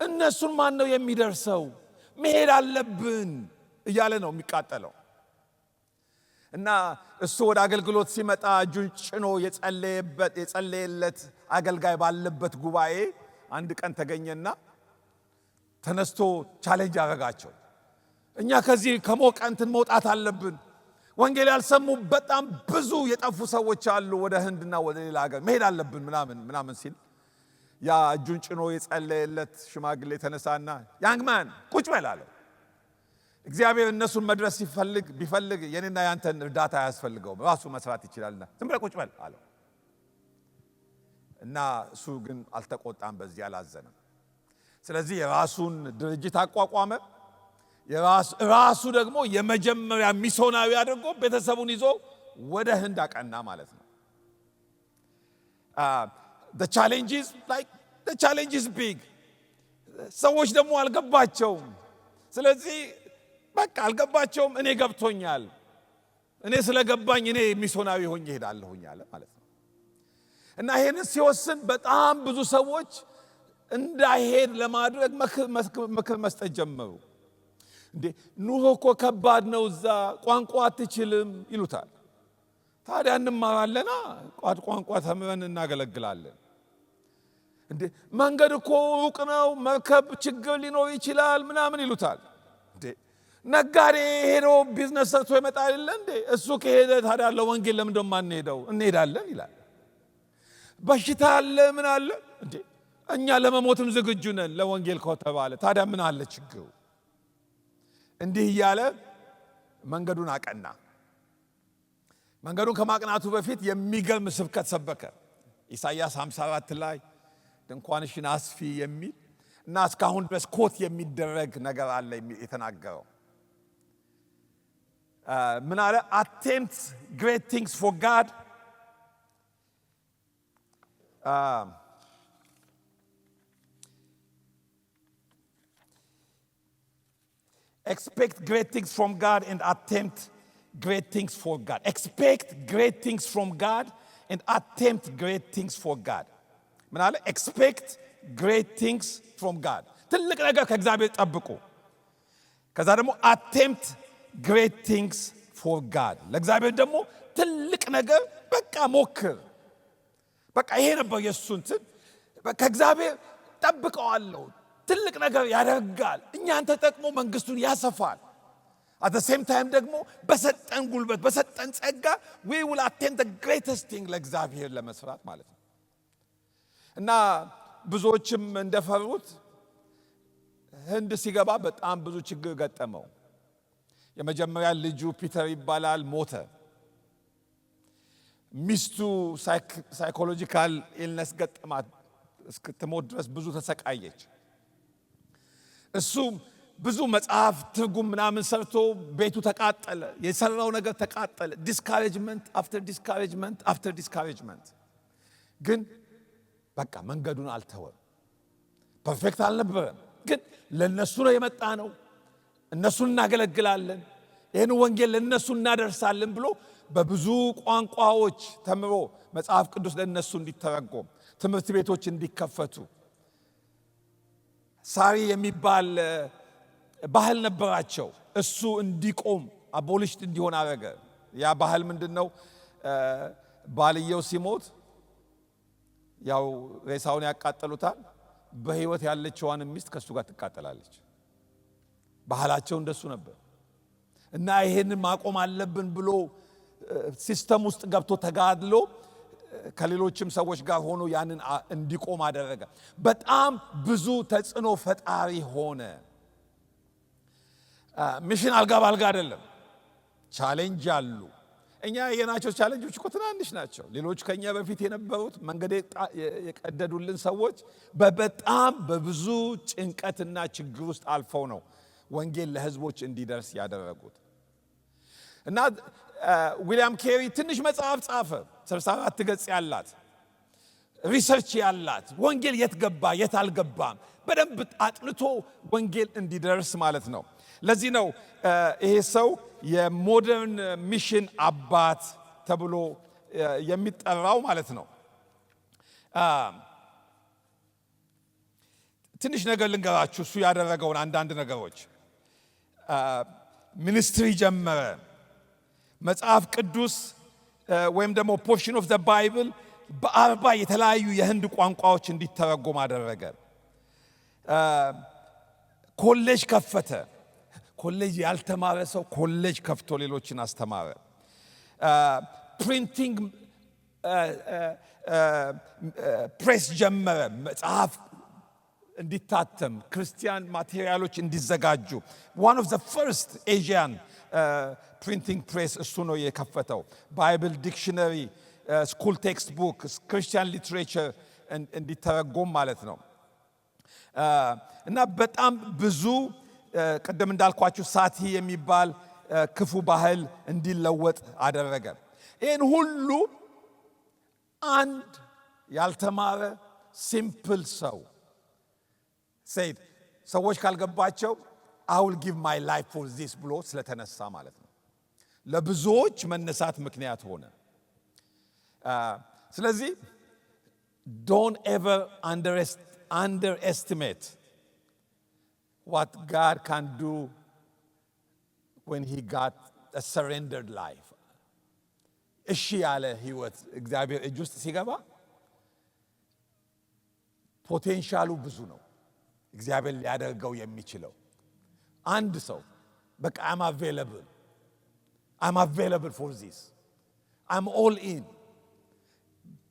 እነሱን ማን ነው የሚደርሰው? መሄድ አለብን እያለ ነው የሚቃጠለው። እና እሱ ወደ አገልግሎት ሲመጣ እጁን ጭኖ የጸለየለት አገልጋይ ባለበት ጉባኤ አንድ ቀን ተገኘና ተነስቶ ቻሌንጅ አደረጋቸው። እኛ ከዚህ ከሞቀ እንትን መውጣት አለብን። ወንጌል ያልሰሙ በጣም ብዙ የጠፉ ሰዎች አሉ፣ ወደ ህንድና ወደ ሌላ ሀገር መሄድ አለብን ምናምን ሲል ያ እጁን ጭኖ የጸለየለት ሽማግሌ ተነሳና ያንግማን ቁጭ በል አለው። እግዚአብሔር እነሱን መድረስ ቢፈልግ የኔና ያንተን እርዳታ አያስፈልገውም፣ ራሱ መስራት ይችላልና ዝም ብለህ ቁጭ በል አለው። እና እሱ ግን አልተቆጣም፣ በዚህ አላዘነም። ስለዚህ የራሱን ድርጅት አቋቋመ። ራሱ ደግሞ የመጀመሪያ ሚስዮናዊ አድርጎ ቤተሰቡን ይዞ ወደ ህንድ አቀና ማለት ነው። the challenge is big። ሰዎች ደግሞ አልገባቸውም። ስለዚህ በቃ አልገባቸውም። እኔ ገብቶኛል፣ እኔ ስለገባኝ እኔ ሚስዮናዊ ሆኜ እሄዳለሁኝ አለ ማለት ነው። እና ይሄንን ሲወስን በጣም ብዙ ሰዎች እንዳይሄድ ለማድረግ ምክር መስጠት ጀመሩ። እንዴ ኑሮ እኮ ከባድ ነው፣ እዛ ቋንቋ አትችልም ይሉታል። ታዲያ እንማራለና ቋንቋ ተምረን እናገለግላለን። እንዴ መንገድ እኮ ሩቅ ነው፣ መርከብ ችግር ሊኖር ይችላል ምናምን ይሉታል። እንዴ ነጋዴ ሄዶ ቢዝነስ ሰርቶ ይመጣል አይደል እንዴ? እሱ ከሄደ ታዲያ ለወንጌል ለምን እንደማንሄደው እንሄዳለን ይላል። በሽታ አለ ምን አለ እንዴ? እኛ ለመሞትም ዝግጁ ነን ለወንጌል ከተባለ ታዲያ ምን አለ ችግሩ? እንዲህ እያለ መንገዱን አቀና። መንገዱን ከማቅናቱ በፊት የሚገርም ስብከት ሰበከ። ኢሳይያስ 54 ላይ ድንኳንሽን አስፊ የሚል እና እስካሁን ድረስ ኮት የሚደረግ ነገር አለ የተናገረው። ምን አለ? attempt great things for God, expect great things from God and attempt great things for God. Expect great things from God and attempt great things for God. ምን አለ? expect great things from God። ትልቅ ነገር ከእግዚአብሔር ጠብቁ። ከዛ ደግሞ attempt great things for God። ለእግዚአብሔር ደግሞ ትልቅ ነገር በቃ ሞክር። በቃ ይሄ ነበር የእሱ እንትን። ከእግዚአብሔር ጠብቀዋለሁ፣ ትልቅ ነገር ያደርጋል፣ እኛን ተጠቅሞ መንግስቱን ያሰፋል። at the same time ደግሞ በሰጠን ጉልበት በሰጠን ጸጋ we will attempt the greatest thing ለእግዚአብሔር ለመስራት ማለት ነው። እና ብዙዎችም እንደፈሩት ህንድ ሲገባ በጣም ብዙ ችግር ገጠመው። የመጀመሪያ ልጁ ፒተር ይባላል ሞተ። ሚስቱ ሳይኮሎጂካል ኢልነስ ገጠማት፣ እስክትሞት ድረስ ብዙ ተሰቃየች። እሱ ብዙ መጽሐፍ ትርጉም ምናምን ሰርቶ ቤቱ ተቃጠለ፣ የሰራው ነገር ተቃጠለ። ዲስካሬጅመንት አፍተር ዲስካሬጅመንት አፍተር ዲስካሬጅመንት። ግን በቃ መንገዱን አልተወም። ፐርፌክት አልነበረም፣ ግን ለነሱ ነው የመጣ ነው፣ እነሱን እናገለግላለን፣ ይህን ወንጌል ለነሱ እናደርሳለን ብሎ በብዙ ቋንቋዎች ተምሮ መጽሐፍ ቅዱስ ለነሱ እንዲተረጎም ትምህርት ቤቶች እንዲከፈቱ ሳሪ የሚባል ባህል ነበራቸው። እሱ እንዲቆም አቦሊሽት እንዲሆን አደረገ። ያ ባህል ምንድነው? ባልየው ሲሞት ያው ሬሳውን ያቃጠሉታል። በህይወት ያለችዋን ሚስት ከሱ ጋር ትቃጠላለች። ባህላቸው እንደሱ ነበር። እና ይሄንን ማቆም አለብን ብሎ ሲስተም ውስጥ ገብቶ ተጋድሎ ከሌሎችም ሰዎች ጋር ሆኖ ያንን እንዲቆም አደረገ። በጣም ብዙ ተጽዕኖ ፈጣሪ ሆነ። ሚሽን አልጋ ባልጋ አይደለም። ቻሌንጅ አሉ። እኛ የናቸው ቻሌንጆች እኮ ትናንሽ ናቸው። ሌሎች ከኛ በፊት የነበሩት መንገድ የቀደዱልን ሰዎች በጣም በብዙ ጭንቀትና ችግር ውስጥ አልፈው ነው ወንጌል ለህዝቦች እንዲደርስ ያደረጉት። እና ዊሊያም ኬሪ ትንሽ መጽሐፍ ጻፈ፣ 64 ገጽ ያላት ሪሰርች ያላት ወንጌል የት ገባ የት አልገባም በደንብ አጥንቶ ወንጌል እንዲደርስ ማለት ነው። ለዚህ ነው ይሄ ሰው የሞደርን ሚሽን አባት ተብሎ የሚጠራው ማለት ነው። ትንሽ ነገር ልንገራችሁ እሱ ያደረገውን አንዳንድ ነገሮች። ሚኒስትሪ ጀመረ። መጽሐፍ ቅዱስ ወይም ደግሞ ፖርሽን ኦፍ ዘ ባይብል በ40 የተለያዩ የህንድ ቋንቋዎች እንዲተረጎም አደረገ። ኮሌጅ ከፈተ። ኮሌጅ ያልተማረ ሰው ኮሌጅ ከፍቶ ሌሎችን አስተማረ። ፕሪንቲንግ ፕሬስ ጀመረ። መጽሐፍ እንዲታተም ክርስቲያን ማቴሪያሎች እንዲዘጋጁ one of the first Asian printing press እሱ ነው የከፈተው። ባይብል ዲክሽነሪ፣ ስኩል ቴክስት ቡክ፣ ክርስቲያን ሊትሬቸር እንዲተረጎም ማለት ነው። እና በጣም ብዙ ቀደም እንዳልኳችሁ ሳቲ የሚባል ክፉ ባህል እንዲለወጥ አደረገ። ይህን ሁሉ አንድ ያልተማረ ሲምፕል ሰው ሰይድ ሰዎች ካልገባቸው I will give my life for this ብሎ ስለተነሳ ማለት ነው ለብዙዎች መነሳት ምክንያት ሆነ። ስለዚህ don't ever underestimate what God can do when he got a surrendered life. እሺ ያለ ህይወት እግዚአብሔር እጅ ውስጥ ሲገባ ፖቴንሻሉ ብዙ ነው እግዚአብሔር ሊያደርገው የሚችለው። አንድ ሰው በቃ I'm available for this, I'm all in፣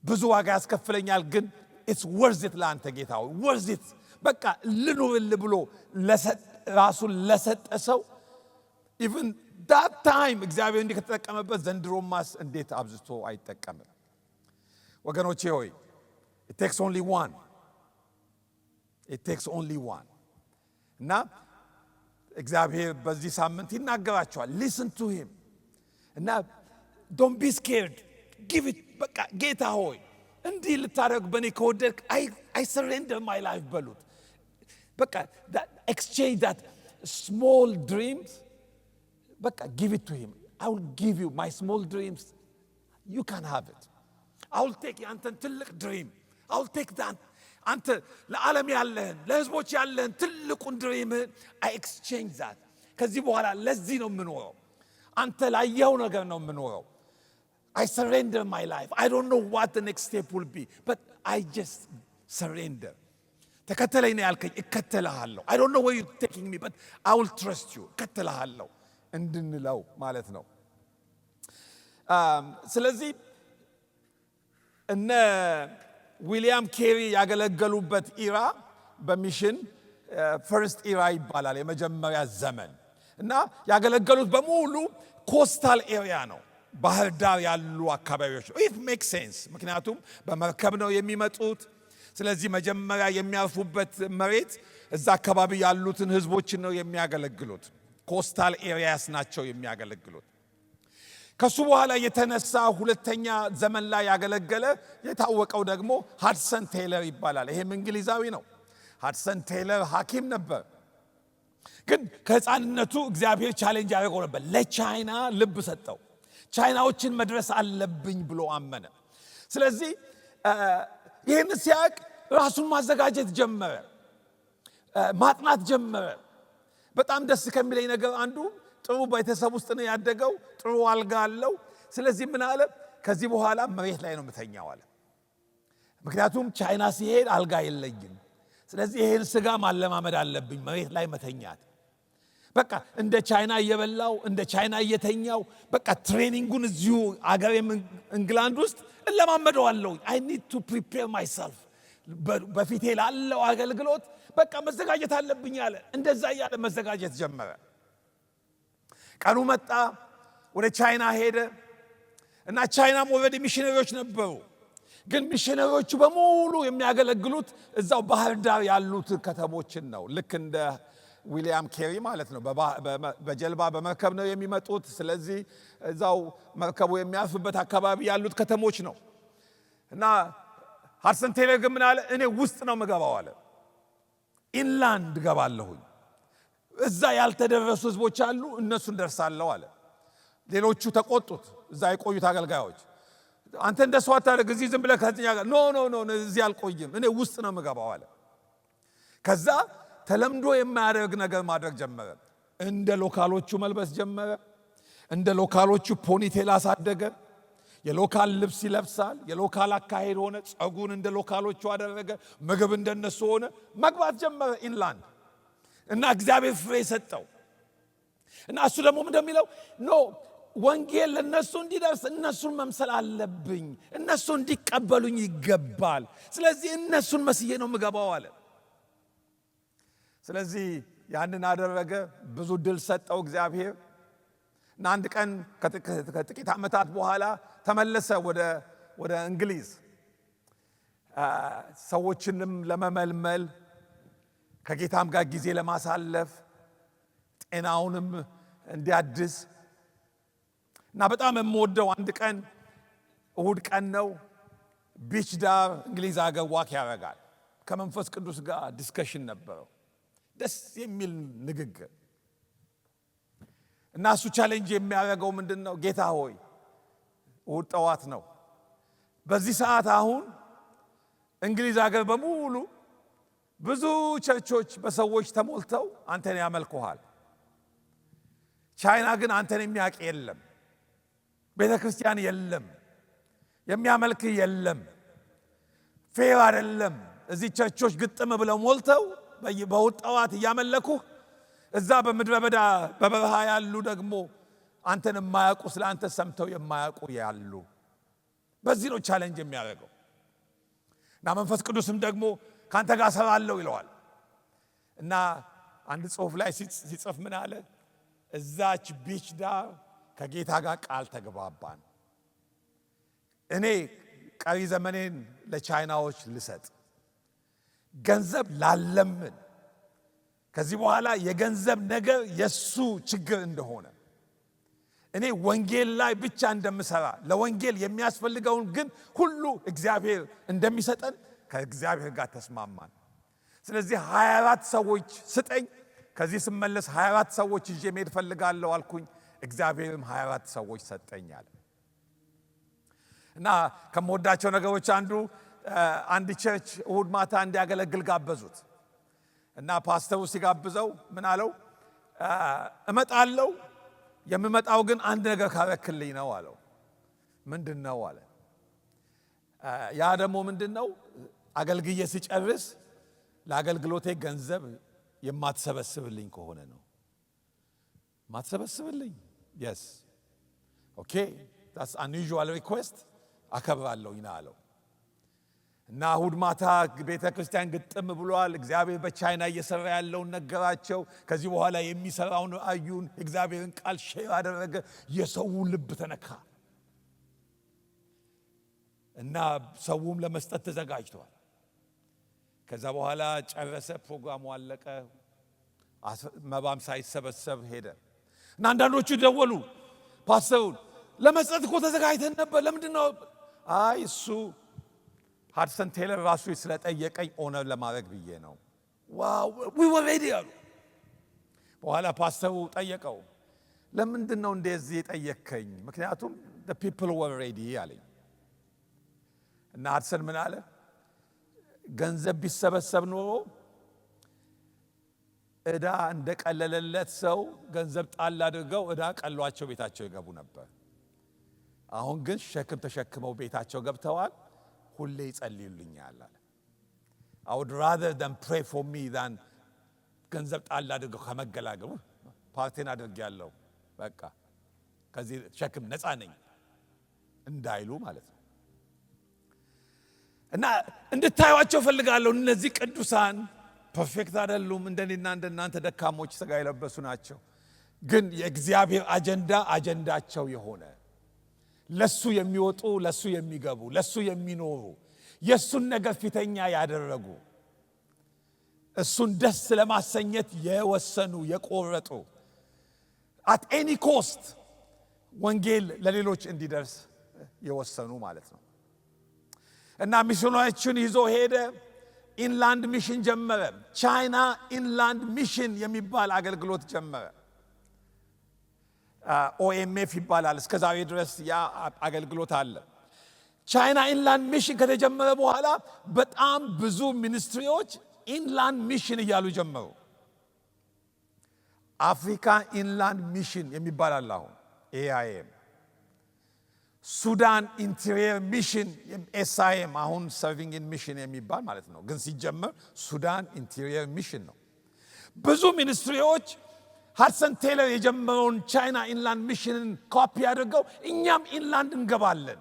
ብዙ ዋጋ ያስከፍለኛል ግን it's worth it ለአንተ ጌታ ሆይ worth it በቃ ልኑርልህ ብሎ ራሱን ለሰጠ ሰው even that time እግዚአብሔር እንዲህ ከተጠቀመበት ዘንድሮማስ እንዴት አብዝቶ አይጠቀምም? ወገኖቼ ሆይ it takes only one. እና እግዚአብሔር በዚህ ሳምንት ይናገራቸዋል። listen to him እና don't be scared, give it በቃ ጌታ ሆይ እንዲህ ልታደርግ በእኔ ከወደድክ I surrender my life በሉት። በቃ exchange that small dreams በቃ give it to him. I will give you my small dreams, you can have it. I will take አንተን ትልቅ dream, I will take that አንተ ለዓለም ያለህን ለህዝቦች ያለህን ትልቁን ድሪምህን I exchange that። ከዚህ በኋላ ለዚህ ነው የምኖረው፣ አንተ ላየኸው ነገር ነው የምኖረው። I surrender my life. I don't know what the next step will be, but I just surrender. ተከተለኝ ነው ያልከኝ እከተልሃለሁ። I don't know where you're taking me, but I will trust you. እከተልሃለሁ እንድንለው ማለት ነው። ስለዚህ እነ ዊሊያም ኬሪ ያገለገሉበት ኢራ በሚሽን ፈርስት ኢራ ይባላል፣ የመጀመሪያ ዘመን። እና ያገለገሉት በሙሉ ኮስታል ኤሪያ ነው፣ ባህር ዳር ያሉ አካባቢዎች ነው። ኢት ሜክ ሴንስ፣ ምክንያቱም በመርከብ ነው የሚመጡት። ስለዚህ መጀመሪያ የሚያርፉበት መሬት እዛ አካባቢ ያሉትን ህዝቦችን ነው የሚያገለግሉት። ኮስታል ኤሪያስ ናቸው የሚያገለግሉት። ከሱ በኋላ የተነሳ ሁለተኛ ዘመን ላይ ያገለገለ የታወቀው ደግሞ ሃድሰን ቴይለር ይባላል። ይሄም እንግሊዛዊ ነው። ሃድሰን ቴይለር ሐኪም ነበር፣ ግን ከህፃንነቱ እግዚአብሔር ቻሌንጅ ያደረገው ነበር። ለቻይና ልብ ሰጠው። ቻይናዎችን መድረስ አለብኝ ብሎ አመነ። ስለዚህ ይህን ሲያቅ ራሱን ማዘጋጀት ጀመረ፣ ማጥናት ጀመረ። በጣም ደስ ከሚለኝ ነገር አንዱ ጥሩ ቤተሰብ ውስጥ ነው ያደገው፣ ጥሩ አልጋ አለው። ስለዚህ ምን አለ? ከዚህ በኋላ መሬት ላይ ነው የምተኛው አለ። ምክንያቱም ቻይና ሲሄድ አልጋ የለኝም፣ ስለዚህ ይሄን ስጋ ማለማመድ አለብኝ መሬት ላይ መተኛት። በቃ እንደ ቻይና እየበላው እንደ ቻይና እየተኛው በቃ ትሬኒንጉን እዚሁ አገሬ እንግላንድ ውስጥ እለማመደዋለሁ። I need to prepare myself በፊቴ ላለው አገልግሎት በቃ መዘጋጀት አለብኝ አለ። እንደዛ እያለ መዘጋጀት ጀመረ። ቀኑ መጣ፣ ወደ ቻይና ሄደ። እና ቻይናም ኦልሬዲ ሚሽነሪዎች ነበሩ። ግን ሚሽነሪዎቹ በሙሉ የሚያገለግሉት እዛው ባህር ዳር ያሉት ከተሞችን ነው። ልክ እንደ ዊሊያም ኬሪ ማለት ነው። በጀልባ በመርከብ ነው የሚመጡት። ስለዚህ እዛው መርከቡ የሚያርፍበት አካባቢ ያሉት ከተሞች ነው። እና ሃድሰን ቴይለር ግን ምን አለ? እኔ ውስጥ ነው ምገባው አለ። ኢንላንድ ገባለሁኝ። እዛ ያልተደረሱ ህዝቦች አሉ፣ እነሱን ደርሳለሁ አለ። ሌሎቹ ተቆጡት። እዛ የቆዩት አገልጋዮች አንተ እንደሱ አታደርግ፣ እዚህ ዝም ብለህ ከኛ ጋር ኖ እዚህ አልቆይም፣ እኔ ውስጥ ነው ምገባው አለ። ከዛ ተለምዶ የማያደርግ ነገር ማድረግ ጀመረ። እንደ ሎካሎቹ መልበስ ጀመረ። እንደ ሎካሎቹ ፖኒቴል አሳደገ። የሎካል ልብስ ይለብሳል። የሎካል አካሄድ ሆነ። ጸጉን እንደ ሎካሎቹ አደረገ። ምግብ እንደነሱ ሆነ። መግባት ጀመረ ኢንላንድ እና እግዚአብሔር ፍሬ ሰጠው። እና እሱ ደግሞ እንደሚለው ኖ ወንጌል ለነሱ እንዲደርስ እነሱን መምሰል አለብኝ፣ እነሱ እንዲቀበሉኝ ይገባል። ስለዚህ እነሱን መስዬ ነው ምገባው አለ። ስለዚህ ያንን አደረገ። ብዙ ድል ሰጠው እግዚአብሔር። እና አንድ ቀን ከጥቂት ዓመታት በኋላ ተመለሰ ወደ እንግሊዝ ሰዎችንም ለመመልመል ከጌታም ጋር ጊዜ ለማሳለፍ ጤናውንም እንዲያድስ እና በጣም የምወደው አንድ ቀን እሁድ ቀን ነው። ቢች ዳር እንግሊዝ ሀገር ዋክ ያደርጋል። ከመንፈስ ቅዱስ ጋር ዲስከሽን ነበረው። ደስ የሚል ንግግር እና እሱ ቻሌንጅ የሚያደርገው ምንድን ነው? ጌታ ሆይ እሁድ ጠዋት ነው፣ በዚህ ሰዓት አሁን እንግሊዝ ሀገር በሙሉ ብዙ ቸርቾች በሰዎች ተሞልተው አንተን ያመልኩሃል። ቻይና ግን አንተን የሚያውቅ የለም፣ ቤተ ክርስቲያን የለም፣ የሚያመልክ የለም። ፌር አይደለም። እዚህ ቸርቾች ግጥም ብለው ሞልተው በእሁድ ጠዋት እያመለኩ እዛ በምድረ በዳ በበረሃ ያሉ ደግሞ አንተን የማያውቁ ስለ አንተ ሰምተው የማያውቁ ያሉ። በዚህ ነው ቻሌንጅ የሚያደርገው። እና መንፈስ ቅዱስም ደግሞ ካንተ ጋር እሰራለሁ ይለዋል። እና አንድ ጽሑፍ ላይ ሲጽፍ ምን አለ? እዛች ቢች ዳር ከጌታ ጋር ቃል ተግባባን። እኔ ቀሪ ዘመኔን ለቻይናዎች ልሰጥ፣ ገንዘብ ላለምን፣ ከዚህ በኋላ የገንዘብ ነገር የሱ ችግር እንደሆነ፣ እኔ ወንጌል ላይ ብቻ እንደምሰራ፣ ለወንጌል የሚያስፈልገውን ግን ሁሉ እግዚአብሔር እንደሚሰጠን ከእግዚአብሔር ጋር ተስማማን። ስለዚህ 24 ሰዎች ስጠኝ፣ ከዚህ ስመለስ 24 ሰዎች ይዤ መሄድ ፈልጋለሁ አልኩኝ። እግዚአብሔርም 24 ሰዎች ሰጠኛል። እና ከምወዳቸው ነገሮች አንዱ አንድ ቸርች እሁድ ማታ እንዲያገለግል ጋበዙት። እና ፓስተሩ ሲጋብዘው ምን አለው? እመጣለሁ፣ የምመጣው ግን አንድ ነገር ካረክልኝ ነው አለው። ምንድን ነው አለ። ያ ደግሞ ምንድን ነው? አገልግዬ ሲጨርስ ለአገልግሎቴ ገንዘብ የማትሰበስብልኝ ከሆነ ነው። ማትሰበስብልኝ? የስ ኦኬ ዳትስ አንዩዥዋል ሪኩዌስት፣ አከብራለሁ ይና አለው። እና እሁድ ማታ ቤተ ክርስቲያን ግጥም ብሏል። እግዚአብሔር በቻይና እየሰራ ያለውን ነገራቸው። ከዚህ በኋላ የሚሰራውን አዩን። እግዚአብሔርን ቃል ሼር አደረገ። የሰው ልብ ተነካ እና ሰውም ለመስጠት ተዘጋጅቷል። ከዛ በኋላ ጨረሰ። ፕሮግራሙ አለቀ። መባም ሳይሰበሰብ ሄደ። እና አንዳንዶቹ ደወሉ፣ ፓስተሩን ለመስጠት እኮ ተዘጋጅተን ነበር፣ ለምንድን ነው? አይ እሱ ሃድሰን ቴይለር ራሱ ስለጠየቀኝ ኦነር ለማድረግ ብዬ ነው። ዋው ዊ ወር ሬዲ አሉ። በኋላ ፓስተሩ ጠየቀው፣ ለምንድን ነው እንደዚህ የጠየከኝ? ምክንያቱም the people were ready አለኝ። እና ሃድሰን ምን አለ? ገንዘብ ቢሰበሰብ ኖሮ ዕዳ እንደቀለለለት ሰው ገንዘብ ጣል አድርገው ዕዳ ቀሏቸው ቤታቸው ይገቡ ነበር። አሁን ግን ሸክም ተሸክመው ቤታቸው ገብተዋል። ሁሌ ይጸልዩልኛል አለ። I would rather than pray for me than ገንዘብ ጣል አድርገው ከመገላገሉ ፓርቲን አድርጌያለሁ፣ በቃ ከዚህ ሸክም ነፃ ነኝ እንዳይሉ ማለት ነው። እና እንድታዩዋቸው ፈልጋለሁ። እነዚህ ቅዱሳን ፐርፌክት አይደሉም፣ እንደኔና እንደናንተ ደካሞች ሥጋ የለበሱ ናቸው። ግን የእግዚአብሔር አጀንዳቸው የሆነ ለሱ የሚወጡ ለሱ የሚገቡ ለሱ የሚኖሩ የሱን ነገር ፊተኛ ያደረጉ እሱን ደስ ለማሰኘት የወሰኑ የቆረጡ at any cost ወንጌል ለሌሎች እንዲደርስ የወሰኑ ማለት ነው። እና ሚሽኖችን ይዞ ሄደ። ኢንላንድ ሚሽን ጀመረ። ቻይና ኢንላንድ ሚሽን የሚባል አገልግሎት ጀመረ። OMF ይባላል። እስከዛሬ ድረስ ያ አገልግሎት አለ። ቻይና ኢንላንድ ሚሽን ከተጀመረ በኋላ በጣም ብዙ ሚኒስትሪዎች ኢንላንድ ሚሽን እያሉ ጀመሩ። አፍሪካ ኢንላንድ ሚሽን የሚባል አለ አሁን AIM። ሱዳን ኢንቴሪየር ሚሽን SIM አሁን ሰርቪንግ ኢን ሚሽን የሚባል ማለት ነው። ግን ሲጀመር ሱዳን ኢንቴሪየር ሚሽን ነው። ብዙ ሚኒስትሪዎች ሃድሰን ቴይለር የጀመረውን ቻይና ኢንላንድ ሚሽንን ኮፒ አድርገው እኛም ኢንላንድ እንገባለን፣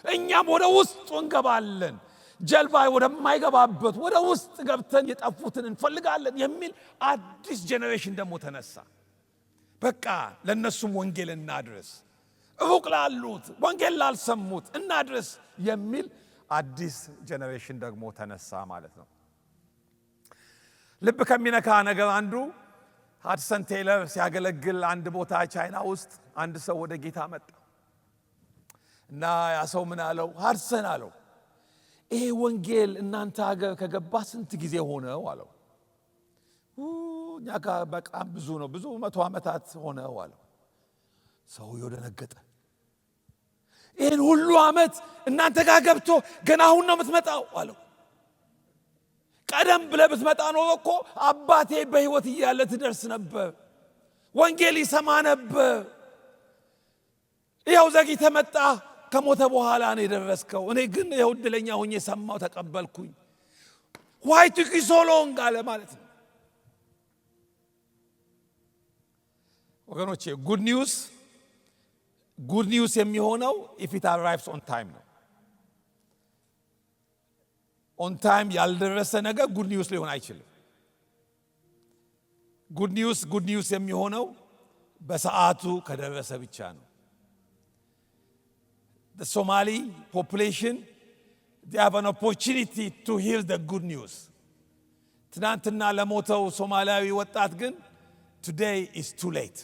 እኛም ወደ ውስጥ እንገባለን፣ ጀልባ ወደማይገባበት ወደ ውስጥ ገብተን የጠፉትን እንፈልጋለን የሚል አዲስ ጄኔሬሽን ደግሞ ተነሳ። በቃ ለነሱም ወንጌል እናድርስ፣ ሩቅ ላሉት ወንጌል ላልሰሙት እናድርስ የሚል አዲስ ጄኔሬሽን ደግሞ ተነሳ ማለት ነው። ልብ ከሚነካ ነገር አንዱ ሃድሰን ቴይለር ሲያገለግል አንድ ቦታ ቻይና ውስጥ አንድ ሰው ወደ ጌታ መጣ እና ያ ሰው ምን አለው? ሃድሰን አለው፣ ይሄ ወንጌል እናንተ ሀገር ከገባ ስንት ጊዜ ሆነው አለው። እኛ ጋር በጣም ብዙ ነው፣ ብዙ 100 ዓመታት ሆነው አለው። ሰውየው ደነገጠ። ይሄን ሁሉ ዓመት እናንተ ጋር ገብቶ ገና አሁን ነው የምትመጣው አለው። ቀደም ብለህ ብትመጣ ኖሮ እኮ አባቴ በሕይወት እያለ ትደርስ ነበር፣ ወንጌል ይሰማ ነበር። ይኸው ዘግይተህ መጣ፣ ከሞተ በኋላ ነው የደረስከው። እኔ ግን ይኸው ዕድለኛ ሆኜ ሰማው፣ ተቀበልኩኝ። ዋይ ቱክ ዩ ሶ ሎንግ አለ ማለት ነው። ወገኖቼ ጉድ ኒውስ የሚሆነው if it arrives on time ነው። ኦን ታይም ያልደረሰ ነገር ጉድ ኒውስ ሊሆን አይችልም። ጉድ ኒውስ የሚሆነው በሰዓቱ ከደረሰ ብቻ ነው። the Somali population, they have an opportunity to hear the good news. ትናንትና ለሞተው ሶማሊያዊ ወጣት ግን today is too late.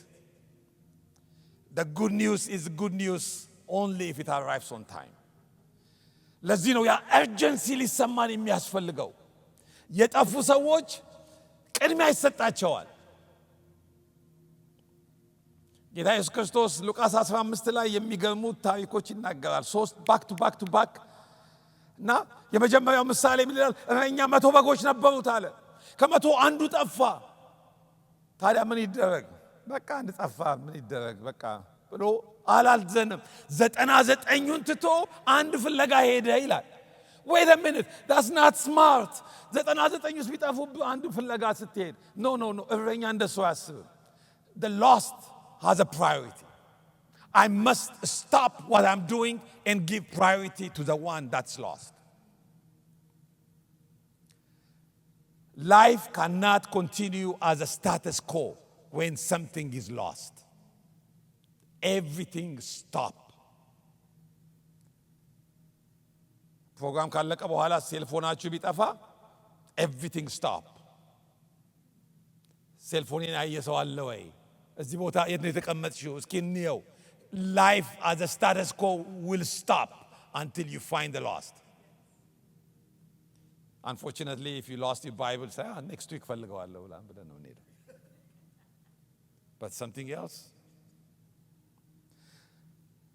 The good news is good news only if it arrives on time. ለዚህ ነው ያ urgency ሊሰማን የሚያስፈልገው። የጠፉ ሰዎች ቅድሚያ ይሰጣቸዋል። ጌታ ኢየሱስ ክርስቶስ ሉቃስ 15 ላይ የሚገርሙ ታሪኮች ይናገራል። 3 ባክ ቱ ባክ እና የመጀመሪያው ምሳሌ ምን ይላል? እረኛ 100 በጎች ነበሩት አለ። ከ100 አንዱ ጠፋ። ታዲያ ምን ይደረግ? በቃ አንድ ጠፋ፣ ምን ይደረግ በቃ ብሎ አላልዘንም። 99ን ትቶ አንድ ፍለጋ ሄደ ይላል። wait a minute, that's not smart. 99 ቢጠፉብህ አንድ ፍለጋ ስትሄድ no እረኛ እንደሱ አያስብም። the lost has a priority. I must stop what I'm doing and give priority to the one that's lost. Life cannot continue as a status quo when something is lost. Everything stop. ፕሮግራም ካለቀ በኋላ ሴልፎናችሁ ቢጠፋ everything stop. ሴልፎኔን ያየ ሰው አለ ወይ? እዚህ ቦታ የት ነው የተቀመጥሽው? እስኪ እንየው። Life as a status quo will stop until you find the lost. Unfortunately, if you lost your Bible, say, next week ፈልገዋለሁ ብለን ነው እንሄድ። But something else?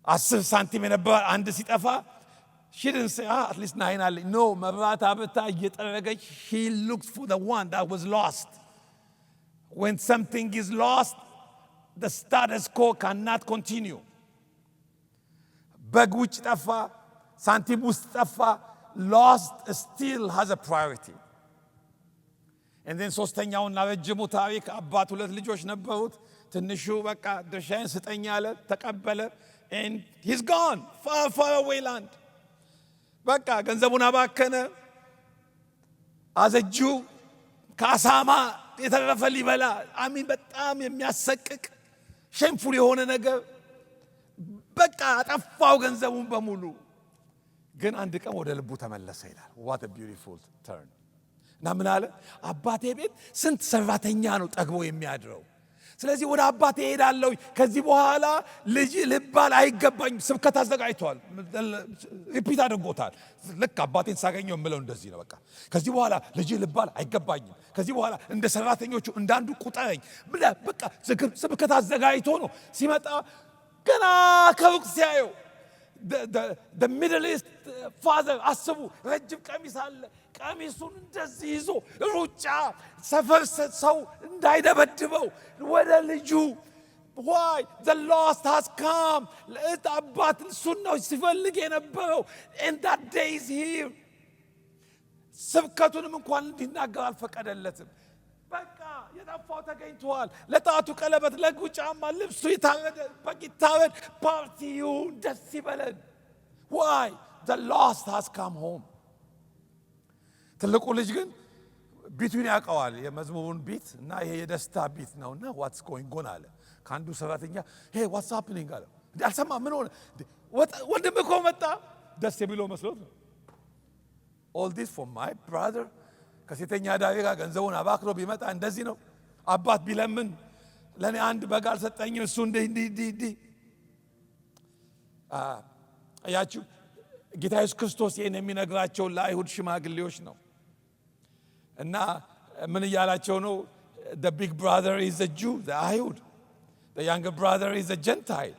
10 ሳንቲም የነበረ አንድ ሲጠፋ she didn't say, at least 9 አለኝ። No, መብራት አብርታ እየጠረገች he looked for the one that was lost. When something is lost, the status quo cannot continue. በግ ውጭ ጠፋ፣ ሳንቲም ውስጥ ጠፋ, lost still has a priority. And then ሶስተኛውና ረጅሙ ታሪክ አባት 2 ልጆች ነበሩት። ትንሹ በቃ ድርሻዬን ስጠኝ አለ፣ ተቀበለ። and he's gone far away land. በቃ ገንዘቡን አባከነ። አዘጁ ከአሳማ የተረፈ ሊበላ በጣም የሚያሰቅቅ ሼምፉል የሆነ ነገር። በቃ በቃ አጠፋው ገንዘቡን በሙሉ። ግን አንድ ቀን ወደ ልቡ ተመለሰ ይላል። what a beautiful turn። እና ምን አለ? አባቴ ቤት ስንት ሰራተኛ ነው ጠግቦ የሚያድረው። ስለዚህ ወደ አባቴ እሄዳለሁ። ከዚህ በኋላ ልጅ ልባል አይገባኝም። ስብከት አዘጋጅቷል፣ ሪፒት አድርጎታል። ልክ አባቴን ሳገኘው የምለው እንደዚህ ነው። በቃ ከዚህ በኋላ ልጅ ልባል አይገባኝም። ከዚህ በኋላ እንደ ሰራተኞቹ እንዳንዱ ቁጠረኝ። በቃ ስብከት አዘጋጅቶ ነው ሲመጣ። ገና ከሩቅ ሲያየው the Middle East father አስቡ፣ ረጅም ቀሚስ አለ። ቀሚሱን እንደዚህ ይዞ ሩጫ፣ ሰፈር ሰው እንዳይደበድበው ወደ ልጁ why the lost has come። አባት እሱን ነው ሲፈልግ የነበረው። and that day is here። ስብከቱንም እንኳን እንዲናገር አልፈቀደለትም። በቃ የጠፋው ተገኝቷል። ለጣቱ ቀለበት፣ ለእግሩ ጫማ፣ ልብሱ ይታረድ፣ በግ ይታረድ፣ ፓርቲውን ደስ ይበለን። why the lost has come home። ትልቁ ልጅ ግን ቢቱን ያውቀዋል፣ የመዝሙሩን ቢት እና ይሄ የደስታ ቢት ነውና what's going on አለ። ከአንዱ ሰራተኛ hey what's happening አለ። እንዴ አልሰማ ምን ሆነ? ወንድም እኮ መጣ። ደስ የሚለው መስሎት ነው። all this for my brother። ከሴተኛ ዳሪ ጋር ገንዘቡን አባክሮ ቢመጣ እንደዚህ ነው። አባት ቢለምን ለኔ አንድ በግ አልሰጠኝም፣ እሱ እንዲህ አያችሁ። ጌታ ኢየሱስ ክርስቶስ ይህን የሚነግራቸው ለአይሁድ ሽማግሌዎች ነው። እና ምን እያላቸው ነው? the big brother is a Jew፣ the አይሁድ። the younger brother is a Gentile።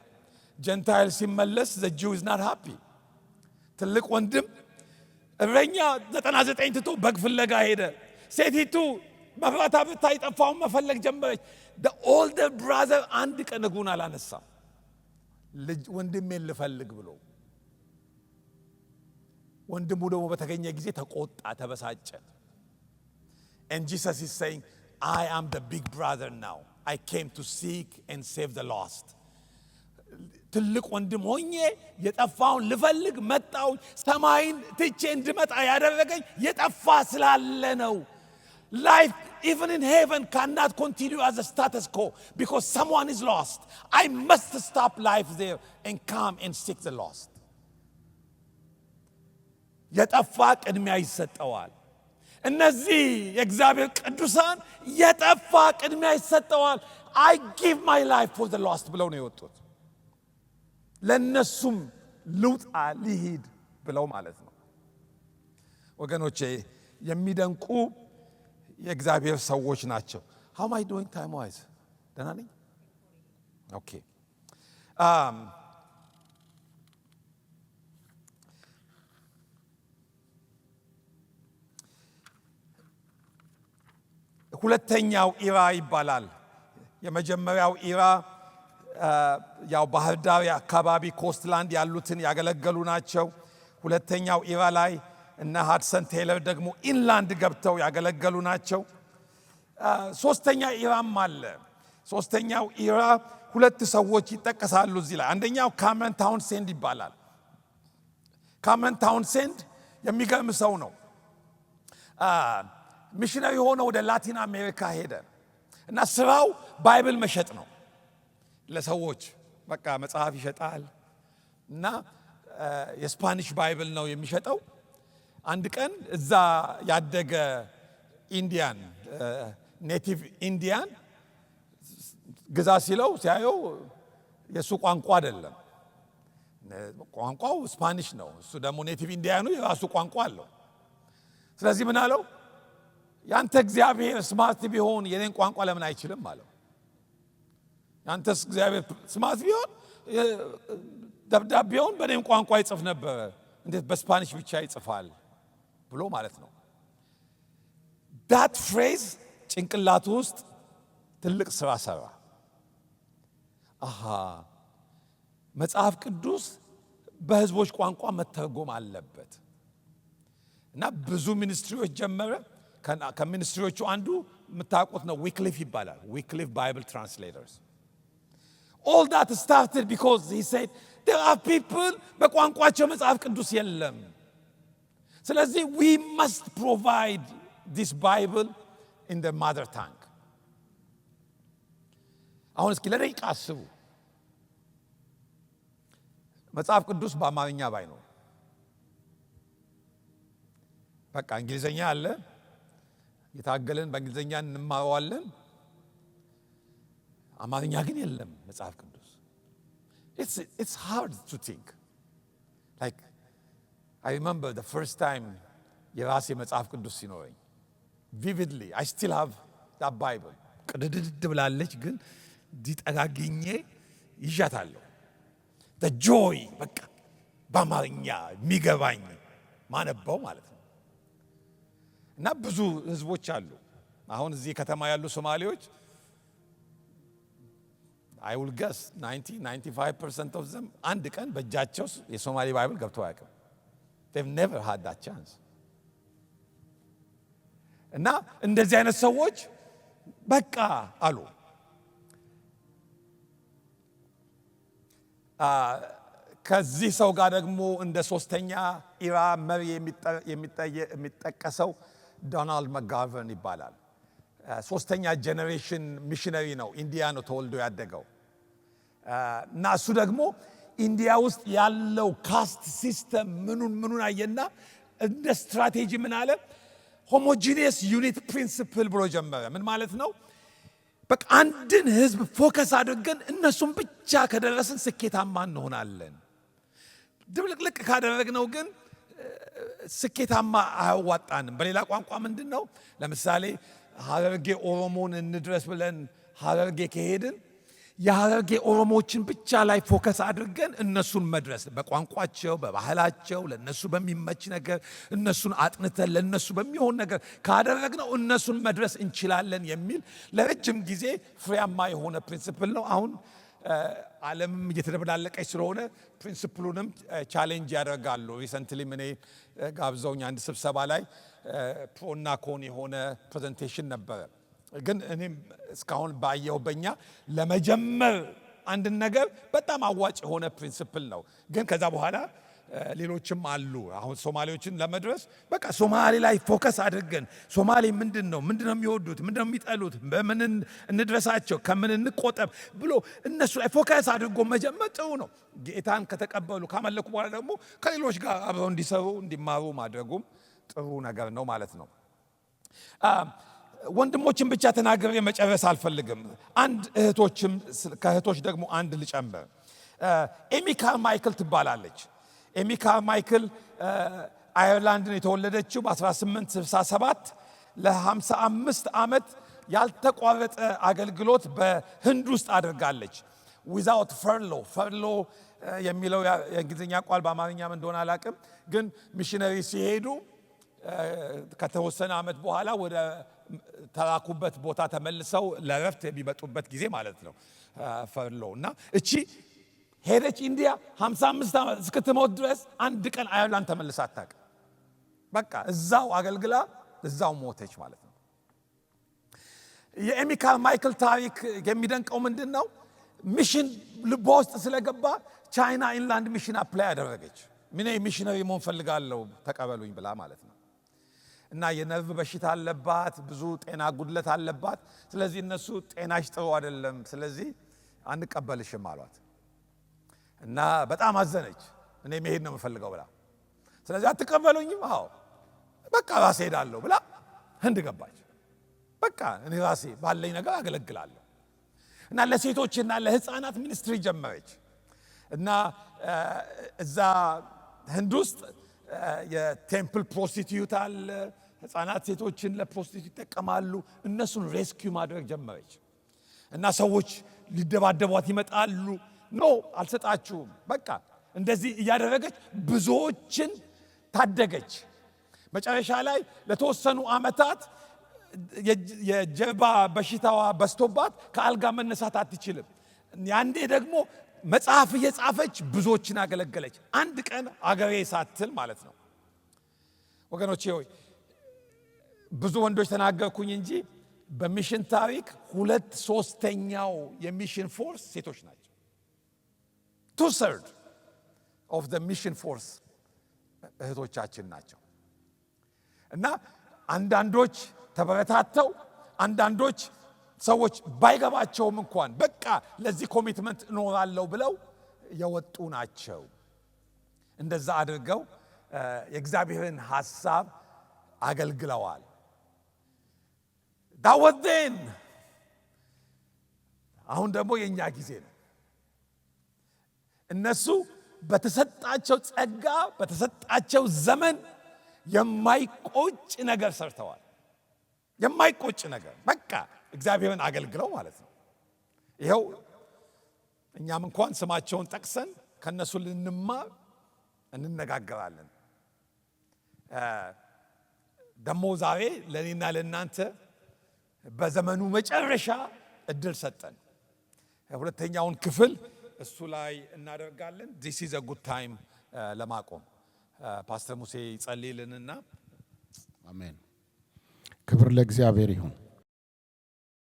ጀንታይል ሲመለስ the Jew is not happy። ትልቅ ወንድም እረኛ 99 ትቶ በግ ፍለጋ ሄደ። ሴቲቱ መብራት አብርታ የጠፋውን መፈለግ ጀመረች። the older brother አንድ ቀን እግሩን አላነሳም፣ ልጅ ወንድሜን ልፈልግ ብሎ። ወንድሙ ደግሞ በተገኘ ጊዜ ተቆጣ፣ ተበሳጨ። and Jesus is saying I am the big brother now። I came to seek and save the lost። ትልቅ ወንድም ሆኜ የጠፋውን ልፈልግ መጣው። ሰማይን ትቼ እንድመጣ ያደረገኝ የጠፋ ስላለ ነው። life even in heaven cannot continue as a status quo because someone is lost. I must stop life there and come and seek the lost። የጠፋ ቅድሚያ ይሰጠዋል። እነዚህ የእግዚአብሔር ቅዱሳን የጠፋ ቅድሚያ ይሰጠዋል። I give my life for the lost ብለው ነው የወጡት። ለነሱም ልውጣ ልሂድ ብለው ማለት ነው። ወገኖቼ የሚደንቁ የእግዚአብሔር ሰዎች ናቸው። how am I doing time wise? ደህና ነኝ? ኦኬ ሁለተኛው ኢራ ይባላል። የመጀመሪያው ኢራ ያው ባህር ዳር አካባቢ ኮስትላንድ ያሉትን ያገለገሉ ናቸው። ሁለተኛው ኢራ ላይ እና ሃድሰን ቴይለር ደግሞ ኢንላንድ ገብተው ያገለገሉ ናቸው። ሶስተኛ ኢራም አለ። ሶስተኛው ኢራ ሁለት ሰዎች ይጠቀሳሉ እዚህ ላይ። አንደኛው ካመረን ታውንሴንድ ይባላል። ካመረን ታውንሴንድ የሚገርም ሰው ነው። ሚሽነሪ ሆኖ ወደ ላቲን አሜሪካ ሄደ እና ስራው ባይብል መሸጥ ነው ለሰዎች። በቃ መጽሐፍ ይሸጣል እና የስፓኒሽ ባይብል ነው የሚሸጠው። አንድ ቀን እዛ ያደገ ኢንዲያን ኔቲቭ ኢንዲያን ግዛ ሲለው ሲያየው የሱ ቋንቋ አይደለም፣ ቋንቋው ስፓኒሽ ነው። እሱ ደግሞ ኔቲቭ ኢንዲያኑ የራሱ ቋንቋ አለው። ስለዚህ ምን አለው? ያንተ እግዚአብሔር ስማርት ቢሆን የኔን ቋንቋ ለምን አይችልም አለው። ያንተስ እግዚአብሔር ስማርት ቢሆን ደብዳቤውን በኔም ቋንቋ ይጽፍ ነበር፣ እንዴት በስፓኒሽ ብቻ ይጽፋል ብሎ ማለት ነው። that phrase ጭንቅላቱ ውስጥ ትልቅ ስራ ሰራ። መጽሐፍ ቅዱስ በህዝቦች ቋንቋ መተርጎም አለበት እና ብዙ ሚኒስትሪዎች ጀመረ። ከሚኒስትሪዎቹ አንዱ የምታውቁት ነው፣ ዊክሊፍ ይባላል። ዊክሊፍ ባይብል ትራንስሌተርስ። all that started because he said there are people በቋንቋቸው መጽሐፍ ቅዱስ የለም። ስለዚህ we must provide this Bible in the mother tongue። አሁን እስኪ ለደቂቃ አስቡ። መጽሐፍ ቅዱስ በአማርኛ ባይኖር በቃ እንግሊዘኛ አለ የታገለን በእንግሊዘኛ እንማረዋለን አማርኛ ግን የለም መጽሐፍ ቅዱስ it's hard to think like I remember the first time የራሴ መጽሐፍ ቅዱስ ሲኖረኝ vividly I still have that Bible ቅድድድ ብላለች ግን ዲጠጋግኜ ይዣታለሁ the joy በቃ በአማርኛ የሚገባኝ ማነበው ማለት ነው እና ብዙ ህዝቦች አሉ አሁን እዚህ ከተማ ያሉ ሶማሌዎች I will guess 90-95% of them አንድ ቀን በእጃቸው የሶማሊ ባይብል ገብተው አያውቅም they've never had that chance እና እንደዚህ አይነት ሰዎች በቃ አሉ ከዚህ ሰው ጋር ደግሞ እንደ ሶስተኛ ኢራ መሪ የሚጠቀሰው ዶናልድ መጋቨርን ይባላል ሶስተኛ ጄኔሬሽን ሚሽነሪ ነው ኢንዲያ ነው ተወልዶ ያደገው እና እሱ ደግሞ ኢንዲያ ውስጥ ያለው ካስት ሲስተም ምኑን አየና እንደ ስትራቴጂ ምን አለ ሆሞጂኒየስ ዩኒት ፕሪንሲፕል ብሎ ጀመረ ምን ማለት ነው በቃ አንድን ህዝብ ፎከስ አድርገን እነሱን ብቻ ከደረስን ስኬታማ እንሆናለን ድብልቅልቅ ካደረግነው ግን ስኬታማ አያዋጣንም በሌላ ቋንቋ ምንድነው ለምሳሌ ሐረርጌ ኦሮሞን እንድረስ ብለን ሐረርጌ ከሄድን የሐረርጌ ኦሮሞችን ብቻ ላይ ፎከስ አድርገን እነሱን መድረስ በቋንቋቸው በባህላቸው ለነሱ በሚመች ነገር እነሱን አጥንተን ለነሱ በሚሆን ነገር ካደረግነው እነሱን መድረስ እንችላለን የሚል ለረጅም ጊዜ ፍሬያማ የሆነ ፕሪንሲፕል ነው አሁን ዓለምም እየተደበላለቀች ስለሆነ ፕሪንሲፕሉንም ቻሌንጅ ያደርጋሉ ሪሰንትሊ ምን ጋብዘውኝ አንድ ስብሰባ ላይ ፕሮና ኮን የሆነ ፕሬዘንቴሽን ነበረ ግን እኔም እስካሁን ባየሁበኛ ለመጀመር አንድ ነገር በጣም አዋጭ የሆነ ፕሪንሲፕል ነው ግን ከዛ በኋላ ሌሎችም አሉ አሁን ሶማሌዎችን ለመድረስ በቃ ሶማሌ ላይ ፎከስ አድርገን ሶማሌ ምንድነው የሚወዱት ምንድነው የሚጠሉት በምን እንድረሳቸው ከምን እንቆጠብ ብሎ እነሱ ላይ ፎከስ አድርጎ መጀመር ጥሩ ነው ጌታን ከተቀበሉ ካመለኩ በኋላ ደግሞ ከሌሎች ጋር አብረው እንዲሰሩ እንዲማሩ ማድረጉም ጥሩ ነገር ነው ማለት ነው ወንድሞችን ብቻ ተናግሬ መጨረስ አልፈልግም አንድ ከእህቶች ደግሞ አንድ ልጨምር ኤሚ ካርማይክል ትባላለች ኤሚ ካርማይክል አየርላንድ ነው የተወለደችው በ1867 ለ55 ዓመት ያልተቋረጠ አገልግሎት በህንድ ውስጥ አድርጋለች without furlough የሚለው የእንግሊዝኛ ቃል በአማርኛ ምን እንደሆነ አላውቅም ግን ሚሽነሪ ሲሄዱ ከተወሰነ ዓመት በኋላ ወደ ተላኩበት ቦታ ተመልሰው ለረፍት የሚመጡበት ጊዜ ማለት ነው ፈርሎ እና እቺ ሄደች ኢንዲያ 55 ዓመት እስክትሞት ድረስ አንድ ቀን አየርላንድ ተመልሳ አታውቅም በቃ እዛው አገልግላ እዛው ሞተች ማለት ነው የኤሚ ካርማይክል ታሪክ የሚደንቀው ምንድነው ሚሽን ልቧ ውስጥ ስለገባ ቻይና ኢንላንድ ሚሽን አፕላይ ያደረገች ምን ሚሽነሪ መሆን ፈልጋለሁ ተቀበሉኝ ብላ ማለት ነው እና የነርቭ በሽታ አለባት ብዙ ጤና ጉድለት አለባት ስለዚህ እነሱ ጤናሽ ጥሩ አይደለም ስለዚህ አንቀበልሽም አሏት እና በጣም አዘነች እኔ መሄድ ነው የምፈልገው ብላ ስለዚህ አትቀበሉኝም አዎ በቃ ራሴ ሄዳለሁ ብላ ህንድ ገባች በቃ እኔ ራሴ ባለኝ ነገር አገለግላለሁ እና ለሴቶችና ለህፃናት ሚኒስትሪ ጀመረች እና እዛ ህንድ ውስጥ የቴምፕል ፕሮስቲቲዩት አለ ህፃናት ሴቶችን ለፕሮስቲቲዩት ይጠቀማሉ እነሱን ሬስኪው ማድረግ ጀመረች እና ሰዎች ሊደባደቧት ይመጣሉ ኖ አልሰጣችሁም በቃ እንደዚህ እያደረገች ብዙዎችን ታደገች መጨረሻ ላይ ለተወሰኑ ዓመታት የጀርባ በሽታዋ በስቶባት ከአልጋ መነሳት አትችልም ያንዴ ደግሞ መጽሐፍ እየጻፈች ብዙዎችን አገለገለች አንድ ቀን አገሬ ሳትል ማለት ነው ወገኖቼ ሆይ ብዙ ወንዶች ተናገርኩኝ እንጂ በሚሽን ታሪክ 2/3 የሚሽን ፎርስ ሴቶች ናቸው 2/3 of the mission force እህቶቻችን ናቸው እና አንዳንዶች ተበረታተው አንዳንዶች ሰዎች ባይገባቸውም እንኳን በቃ ለዚህ ኮሚትመንት እኖራለሁ ብለው የወጡ ናቸው እንደዛ አድርገው የእግዚአብሔርን ሐሳብ አገልግለዋል። ዳወዘን አሁን ደግሞ የኛ ጊዜ ነው። እነሱ በተሰጣቸው ጸጋ በተሰጣቸው ዘመን የማይቆጭ ነገር ሰርተዋል። የማይቆጭ ነገር በቃ እግዚአብሔርን አገልግለው ማለት ነው። ይኸው እኛም እንኳን ስማቸውን ጠቅሰን ከነሱ ልንማር እንነጋገራለን። ደሞ ዛሬ ለኔና ለናንተ በዘመኑ መጨረሻ እድል ሰጠን። ሁለተኛውን ክፍል እሱ ላይ እናደርጋለን። this is a good time ለማቆም ፓስተር ሙሴ ይጸልይልንና አሜን። ክብር ለእግዚአብሔር ይሁን።